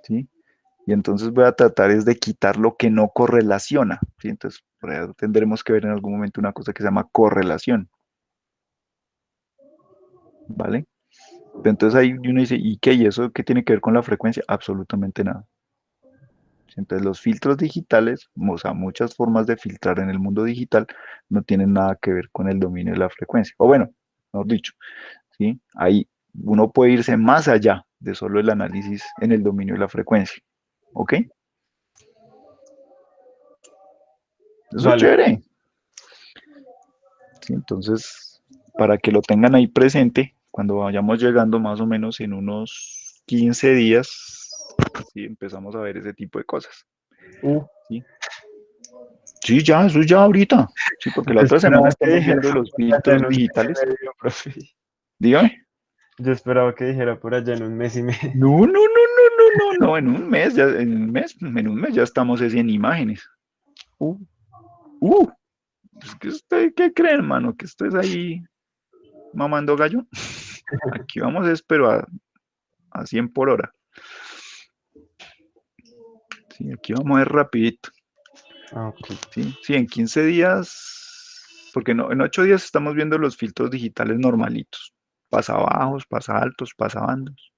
¿sí? Y entonces voy a tratar es de quitar lo que no correlaciona, ¿sí? Entonces, por ahí tendremos que ver en algún momento una cosa que se llama correlación, ¿vale? Entonces ahí uno dice, ¿y qué? ¿Y eso qué tiene que ver con la frecuencia? Absolutamente nada. Entonces los filtros digitales, o sea, muchas formas de filtrar en el mundo digital no tienen nada que ver con el dominio de la frecuencia. O bueno, mejor dicho, ¿sí? Ahí uno puede irse más allá de solo el análisis en el dominio de la frecuencia. ¿Ok? Eso es Vale. chévere. ¿Sí? Entonces, para que lo tengan ahí presente, cuando vayamos llegando más o menos en unos 15 días, sí, empezamos a ver ese tipo de cosas. ¿Sí? Sí, ya, eso es ya ahorita. Sí, porque la Yo otra semana esperaba que estamos dijera viendo los por allá filtros en un mes digitales. y medio, profe. Dígame. Yo esperaba que dijera por allá en un mes y medio. No, no, no, no, no, no, no. En un mes ya estamos es en imágenes. Uh, uh. Pues, ¿qué creen, hermano? Que esto es ahí mamando gallo. Aquí vamos, espero a 100 por hora. Sí, aquí vamos a ver rapidito. Ah, ok. Sí, sí, en 15 días, porque no, en 8 días estamos viendo los filtros digitales normalitos. Pasa bajos, pasa altos, pasa bandos.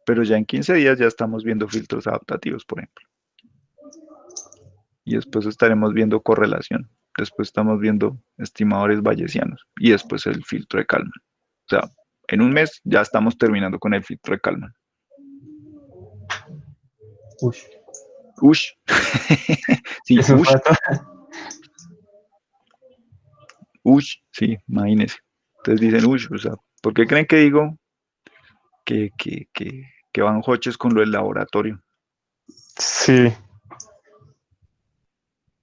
Pero ya en 15 días ya estamos viendo filtros adaptativos, por ejemplo. Y después estaremos viendo correlación. Después estamos viendo estimadores bayesianos. Y después el filtro de Kalman. O sea, en un mes ya estamos terminando con el filtro de Kalman. Uy, Ush. Sí, eso ush, fue todo. ush. Sí, imagínense. Entonces dicen, ush, o sea, ¿por qué creen que digo que van hoches con lo del laboratorio? Sí,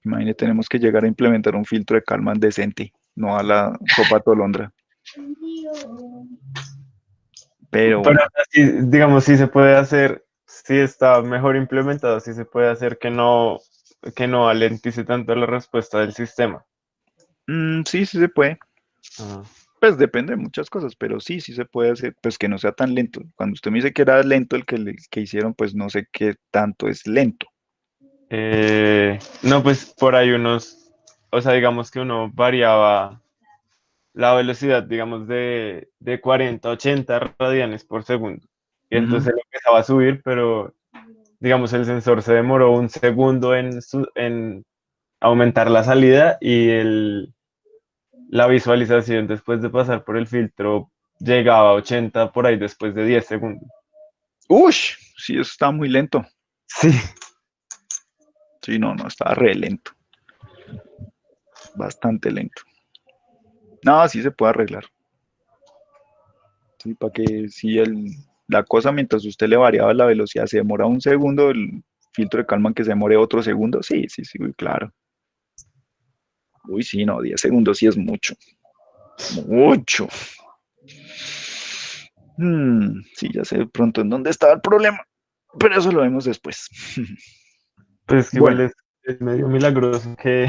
Imagínense, tenemos que llegar a implementar un filtro de Kalman decente, no a la sopa tolondra. Pero pero bueno. así, digamos, sí se puede hacer, sí está mejor implementado, sí se puede hacer que no alentice tanto la respuesta del sistema. Sí, sí se puede. Ah, Pues depende de muchas cosas, pero sí, sí se puede hacer, pues que no sea tan lento. Cuando usted me dice que era lento el que hicieron, pues no sé qué tanto es lento. no, pues por ahí unos, o sea, digamos que uno variaba la velocidad, digamos, de 40 a 80 radianes por segundo. Y Ujú. entonces lo empezaba a subir, pero digamos, el sensor se demoró un segundo en aumentar la salida y la visualización después de pasar por el filtro llegaba a 80 por ahí después de 10 segundos. Ush, sí, eso está muy lento. Sí, Sí, no, no, está re lento, bastante lento. No, sí se puede arreglar. Sí, para que si la cosa mientras usted le variaba la velocidad se demora un segundo, el filtro de Kalman que se demore otro segundo, sí, sí, sí, claro. Uy, sí, no, 10 segundos sí es mucho. Mucho. Sí, ya sé de pronto en dónde estaba el problema, pero eso lo vemos después. pues que igual Bueno, es medio milagroso que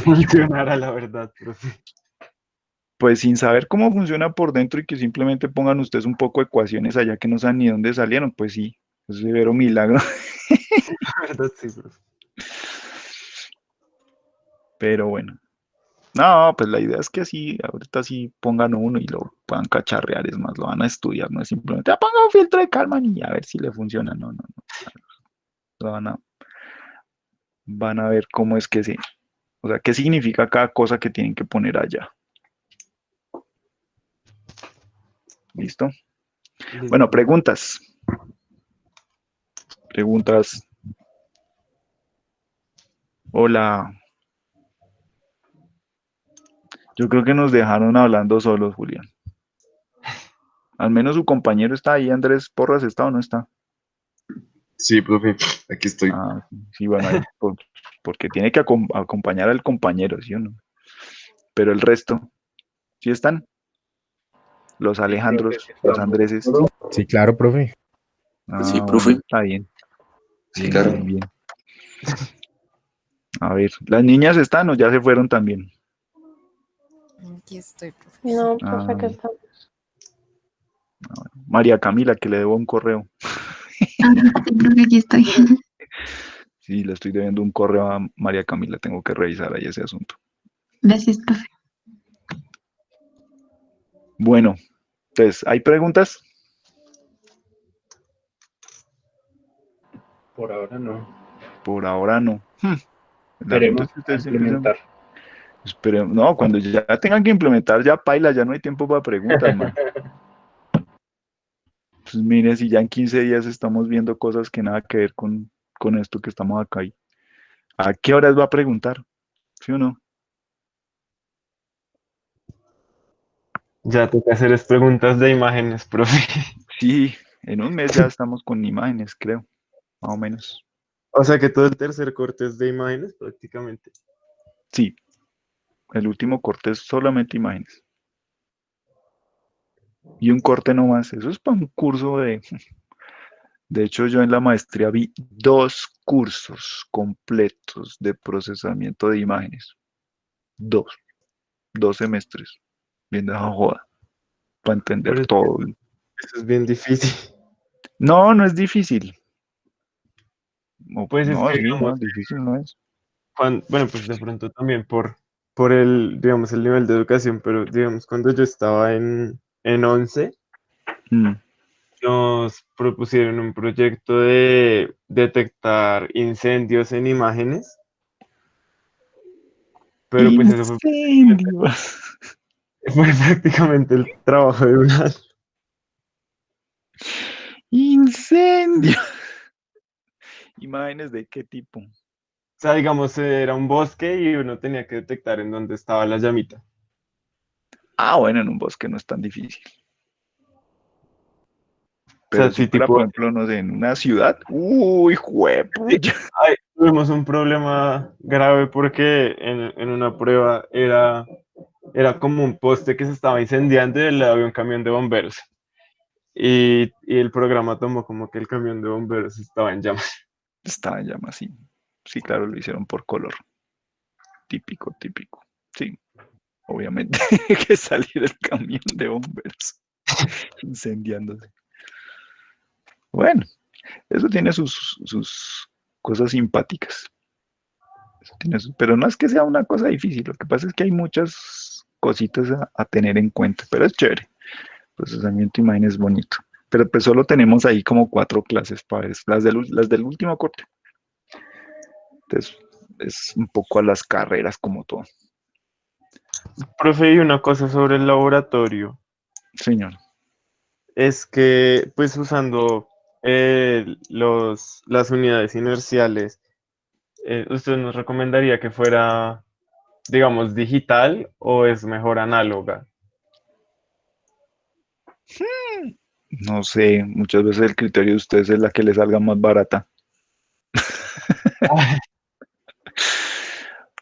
funcionara, la verdad, pero sí, pues sin saber cómo funciona por dentro y que simplemente pongan ustedes un poco de ecuaciones allá que no saben ni dónde salieron, pues sí, es un severo milagro. la verdad sí, profe. Pero bueno, no, pues la idea es que así, ahorita sí pongan uno y lo puedan cacharrear, es más, lo van a estudiar, no es simplemente, ponga un filtro de Kalman y a ver si le funciona, no, no, no, lo van a ver cómo es que sí, o sea, qué significa cada cosa que tienen que poner allá. ¿Listo? Listo, Bueno, profe. preguntas. Preguntas. Hola. Yo creo que nos dejaron hablando solos, Julián. Al menos su compañero está ahí, Andrés Porras, ¿está o no está? Sí, profe, aquí estoy. Ah, sí, sí, bueno, ahí, porque tiene que acompañar al compañero, ¿sí o no? Pero el resto, ¿sí están? Los Sí, profe, Alejandros, sí los estamos. Andreses. Sí, claro, profe. Sí, Ah, bueno, profe. está bien. Sí, Bien, claro. bien, bien. A ver, ¿las niñas están o ya se fueron también? Aquí estoy, profe. No, profe, Ah, acá estamos. María Camila, que le debo un correo. Creo que aquí estoy. Sí, le estoy debiendo un correo a María Camila, tengo que revisar ahí ese asunto. Gracias, profe. Bueno, entonces, ¿hay preguntas? Por ahora no. Por ahora no. El asunto Esperemos es que a ustedes siempre se... implementar. No, cuando ya tengan que implementar, ya paila, ya no hay tiempo para preguntas, man. Pues mire, si ya en 15 días estamos viendo cosas que nada que ver con esto que estamos acá. ¿A qué horas va a preguntar? ¿Sí o no? Ya toca hacerles preguntas de imágenes, profe. Sí, en un mes ya estamos con imágenes, creo, más o menos. O sea que todo el tercer corte es de imágenes prácticamente. Sí, el último corte es solamente imágenes. Y un corte nomás. Eso es para un curso de... De hecho, yo en la maestría vi 2 cursos completos de procesamiento de imágenes. 2, 2 semestres. Viendo esa joda, para entender Pero todo. eso es bien difícil. No, no es difícil. Pues es No, que, sí, digamos, no, difícil no es. bueno, pues de pronto también por el, digamos, el nivel de educación, pero digamos, cuando yo estaba en 11, Mm. nos propusieron un proyecto de detectar incendios en imágenes, pero pues eso Incendios. fue prácticamente el trabajo de un año. Incendios. Imágenes de qué tipo. O sea, digamos, era un bosque y uno tenía que detectar en dónde estaba la llamita. Ah, bueno, en un bosque no es tan difícil. O sea, Pero si sí, fuera, tipo, por ejemplo, no sé, en una ciudad, uy, sí, juepucha. ay, tuvimos un problema grave porque en una prueba era como un poste que se estaba incendiando y al lado había un camión de bomberos. Y el programa tomó como que el camión de bomberos estaba en llamas. Estaba en llamas, sí. Sí, claro, lo hicieron por color. Típico, típico. Sí, obviamente que salir el camión de bomberos incendiándose. Bueno, eso tiene sus cosas simpáticas. Pero no es que sea una cosa difícil, lo que pasa es que hay muchas cositas a tener en cuenta, pero es chévere. Procesamiento de imagen es bonito. Pero pues solo tenemos ahí como 4 clases para ver, las del último corte. Entonces, es un poco a las carreras como todo. Profe, y una cosa sobre el laboratorio Señor. es que, pues usando las unidades inerciales, ¿usted nos recomendaría que fuera, digamos, digital o es mejor análoga? No sé, muchas veces el criterio de ustedes es la que le salga más barata.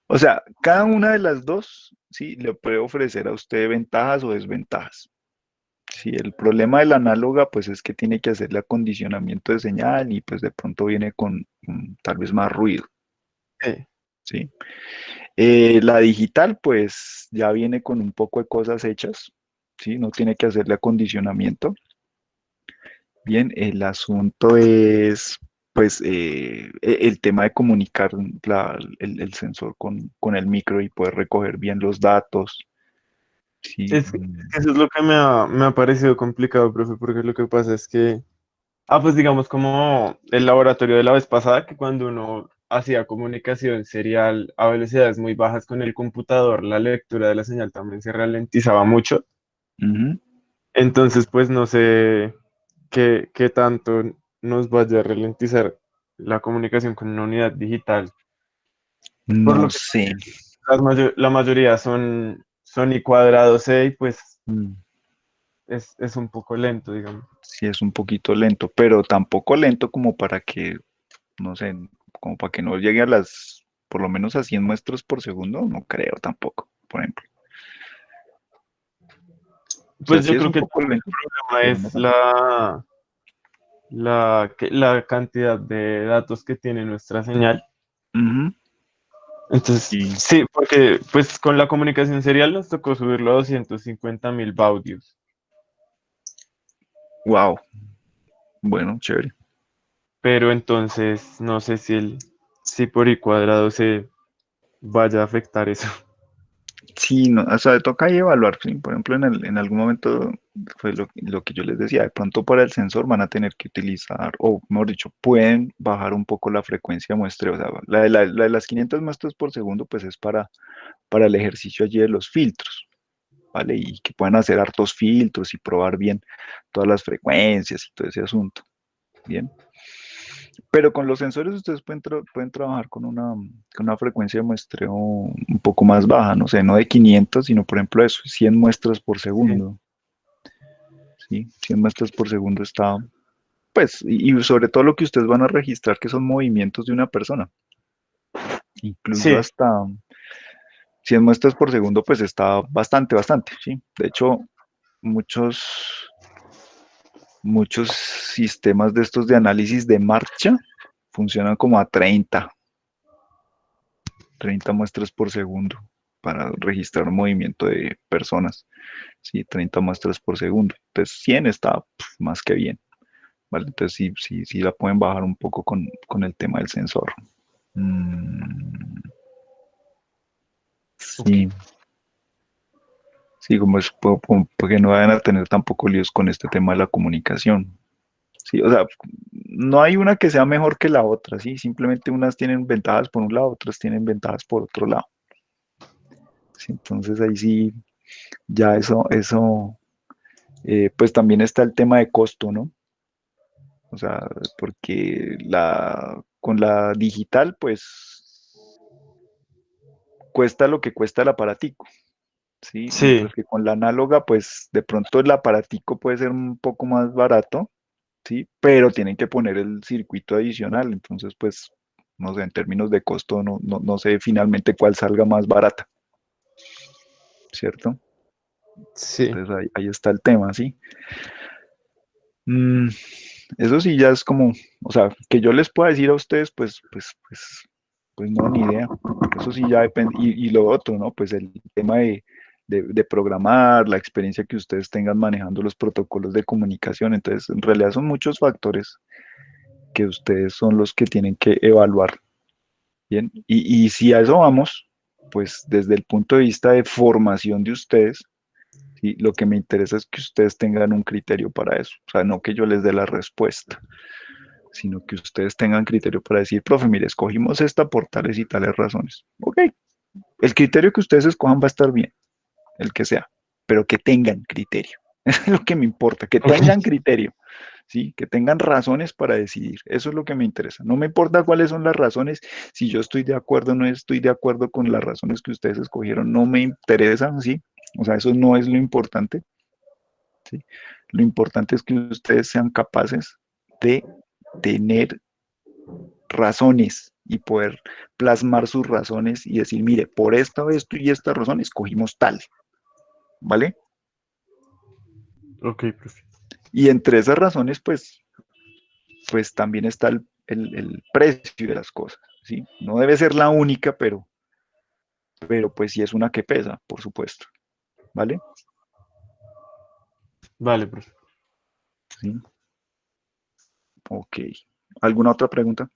O sea, cada una de las dos, sí, le puede ofrecer a usted ventajas o desventajas. Sí, el problema de la análoga, pues es que tiene que hacerle acondicionamiento de señal y pues de pronto viene con tal vez más ruido, Sí. ¿sí? La digital, pues ya viene con un poco de cosas hechas, ¿sí? No tiene que hacerle acondicionamiento. Bien, el asunto es, pues, el tema de comunicar el sensor con el micro y poder recoger bien los datos. Sí, Es que eso es lo que me ha parecido complicado, profe, porque lo que pasa es que, pues digamos como el laboratorio de la vez pasada, que cuando uno hacía comunicación serial a velocidades muy bajas con el computador, la lectura de la señal también se ralentizaba mucho. ujú. Entonces, pues no sé qué tanto nos vaya a ralentizar la comunicación con una unidad digital. Por No lo que sé. la mayoría son y cuadrados C y pues Mm, es un poco lento, digamos. Sí, es un poquito lento, pero tampoco lento como para que, no sé, como para que no llegue a por lo menos a 100 muestras por segundo, no creo tampoco, por ejemplo. O sea, Pues sí yo es creo un que poco el lento, problema pero no es tanto. la cantidad de datos que tiene nuestra señal. Ujú. Entonces, Y, sí, porque pues con la comunicación serial nos tocó subirlo a 250.000 baudios. wow, bueno, chévere. pero entonces no sé si por i cuadrado se vaya a afectar eso. Sí, no, o sea, toca ahí evaluar, sí. Por ejemplo, en algún momento fue lo que yo les decía, de pronto para el sensor van a tener que utilizar, o mejor dicho, pueden bajar un poco la frecuencia de muestreo. O sea, la de las 500 muestras por segundo, pues es para el ejercicio allí de los filtros, ¿vale? Y que puedan hacer hartos filtros y probar bien todas las frecuencias y todo ese asunto, ¿bien? Pero con los sensores ustedes pueden trabajar con una frecuencia de muestreo un poco más baja, no sé, no de 500, sino por ejemplo eso, 100 muestras por Sí, segundo, ¿sí? 100 muestras por segundo está, pues, y sobre todo lo que ustedes van a registrar que son movimientos de una persona, incluso sí, hasta 100 muestras por segundo, pues está bastante, ¿sí? De hecho, muchos, muchos sistemas de estos de análisis de marcha funcionan como a 30 muestras por segundo para registrar un movimiento de personas, ¿sí? 30 muestras por segundo. Entonces 100 está más que bien, ¿vale? Entonces sí la pueden bajar un poco con el tema del sensor. Mm, ok. sí, sí, como es, porque no vayan a tener tampoco líos con este tema de la comunicación. Sí, o sea, no hay una que sea mejor que la otra, ¿sí? Simplemente unas tienen ventajas por un lado, otras tienen ventajas por otro lado. ¿Sí? Entonces ahí sí, ya eso pues también está el tema de costo, ¿no? O sea, porque con la digital, pues cuesta lo que cuesta el aparatico, ¿sí? Sí, Mientras que con la análoga, pues de pronto el aparatico puede ser un poco más barato, ¿sí? Pero tienen que poner el circuito adicional, entonces, pues, no sé, en términos de costo, no sé finalmente cuál salga más barata, ¿cierto? sí, Entonces ahí está el tema, ¿sí? Mm, eso sí ya es como, o sea, que yo les pueda decir a ustedes, pues no, ni idea. Eso sí ya depende. Y lo otro, ¿no? Pues el tema de programar, la experiencia que ustedes tengan manejando los protocolos de comunicación. Entonces, en realidad son muchos factores que ustedes son los que tienen que evaluar, ¿bien? Y si a eso vamos, pues desde el punto de vista de formación de ustedes, ¿sí? Lo que me interesa es que ustedes tengan un criterio para eso. O sea, no que yo les dé la respuesta, sino que ustedes tengan criterio para decir, profe, mire, escogimos esta por tales y tales razones. Ok, el criterio que ustedes escojan va a estar bien, el que sea, pero que tengan criterio. Eso es lo que me importa, que ok, tengan criterio, ¿sí? Que tengan razones para decidir. Eso es lo que me interesa. No me importa cuáles son las razones, si yo estoy de acuerdo o no estoy de acuerdo con las razones que ustedes escogieron, no me interesa, ¿sí? O sea, eso no es lo importante, ¿sí? Lo importante es que ustedes sean capaces de tener razones y poder plasmar sus razones y decir, mire, por esta, esto y esta razón escogimos tal, ¿vale? ok, profe. Y entre esas razones, pues también está el precio de las cosas, ¿sí? No debe ser la única, pero pues sí es una que pesa, por supuesto, ¿vale? Vale, profe. Sí, ok. ¿Alguna otra pregunta?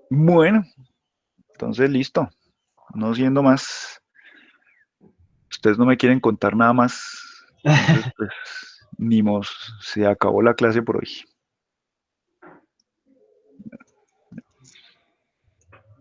Bueno, entonces listo. No siendo más, ustedes no me quieren contar nada más, entonces pues ni mos, se acabó la clase por hoy.